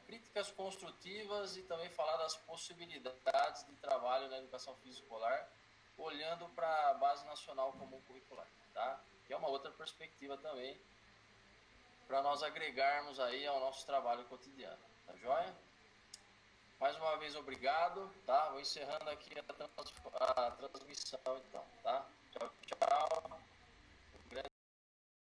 críticas construtivas e também falar das possibilidades de trabalho na educação física escolar, olhando para a Base Nacional Comum Curricular, tá? Que é uma outra perspectiva também para nós agregarmos aí ao nosso trabalho cotidiano, tá joia? Mais uma vez, obrigado, tá? Vou encerrando aqui a transmissão, então, tá? Tchau, tchau.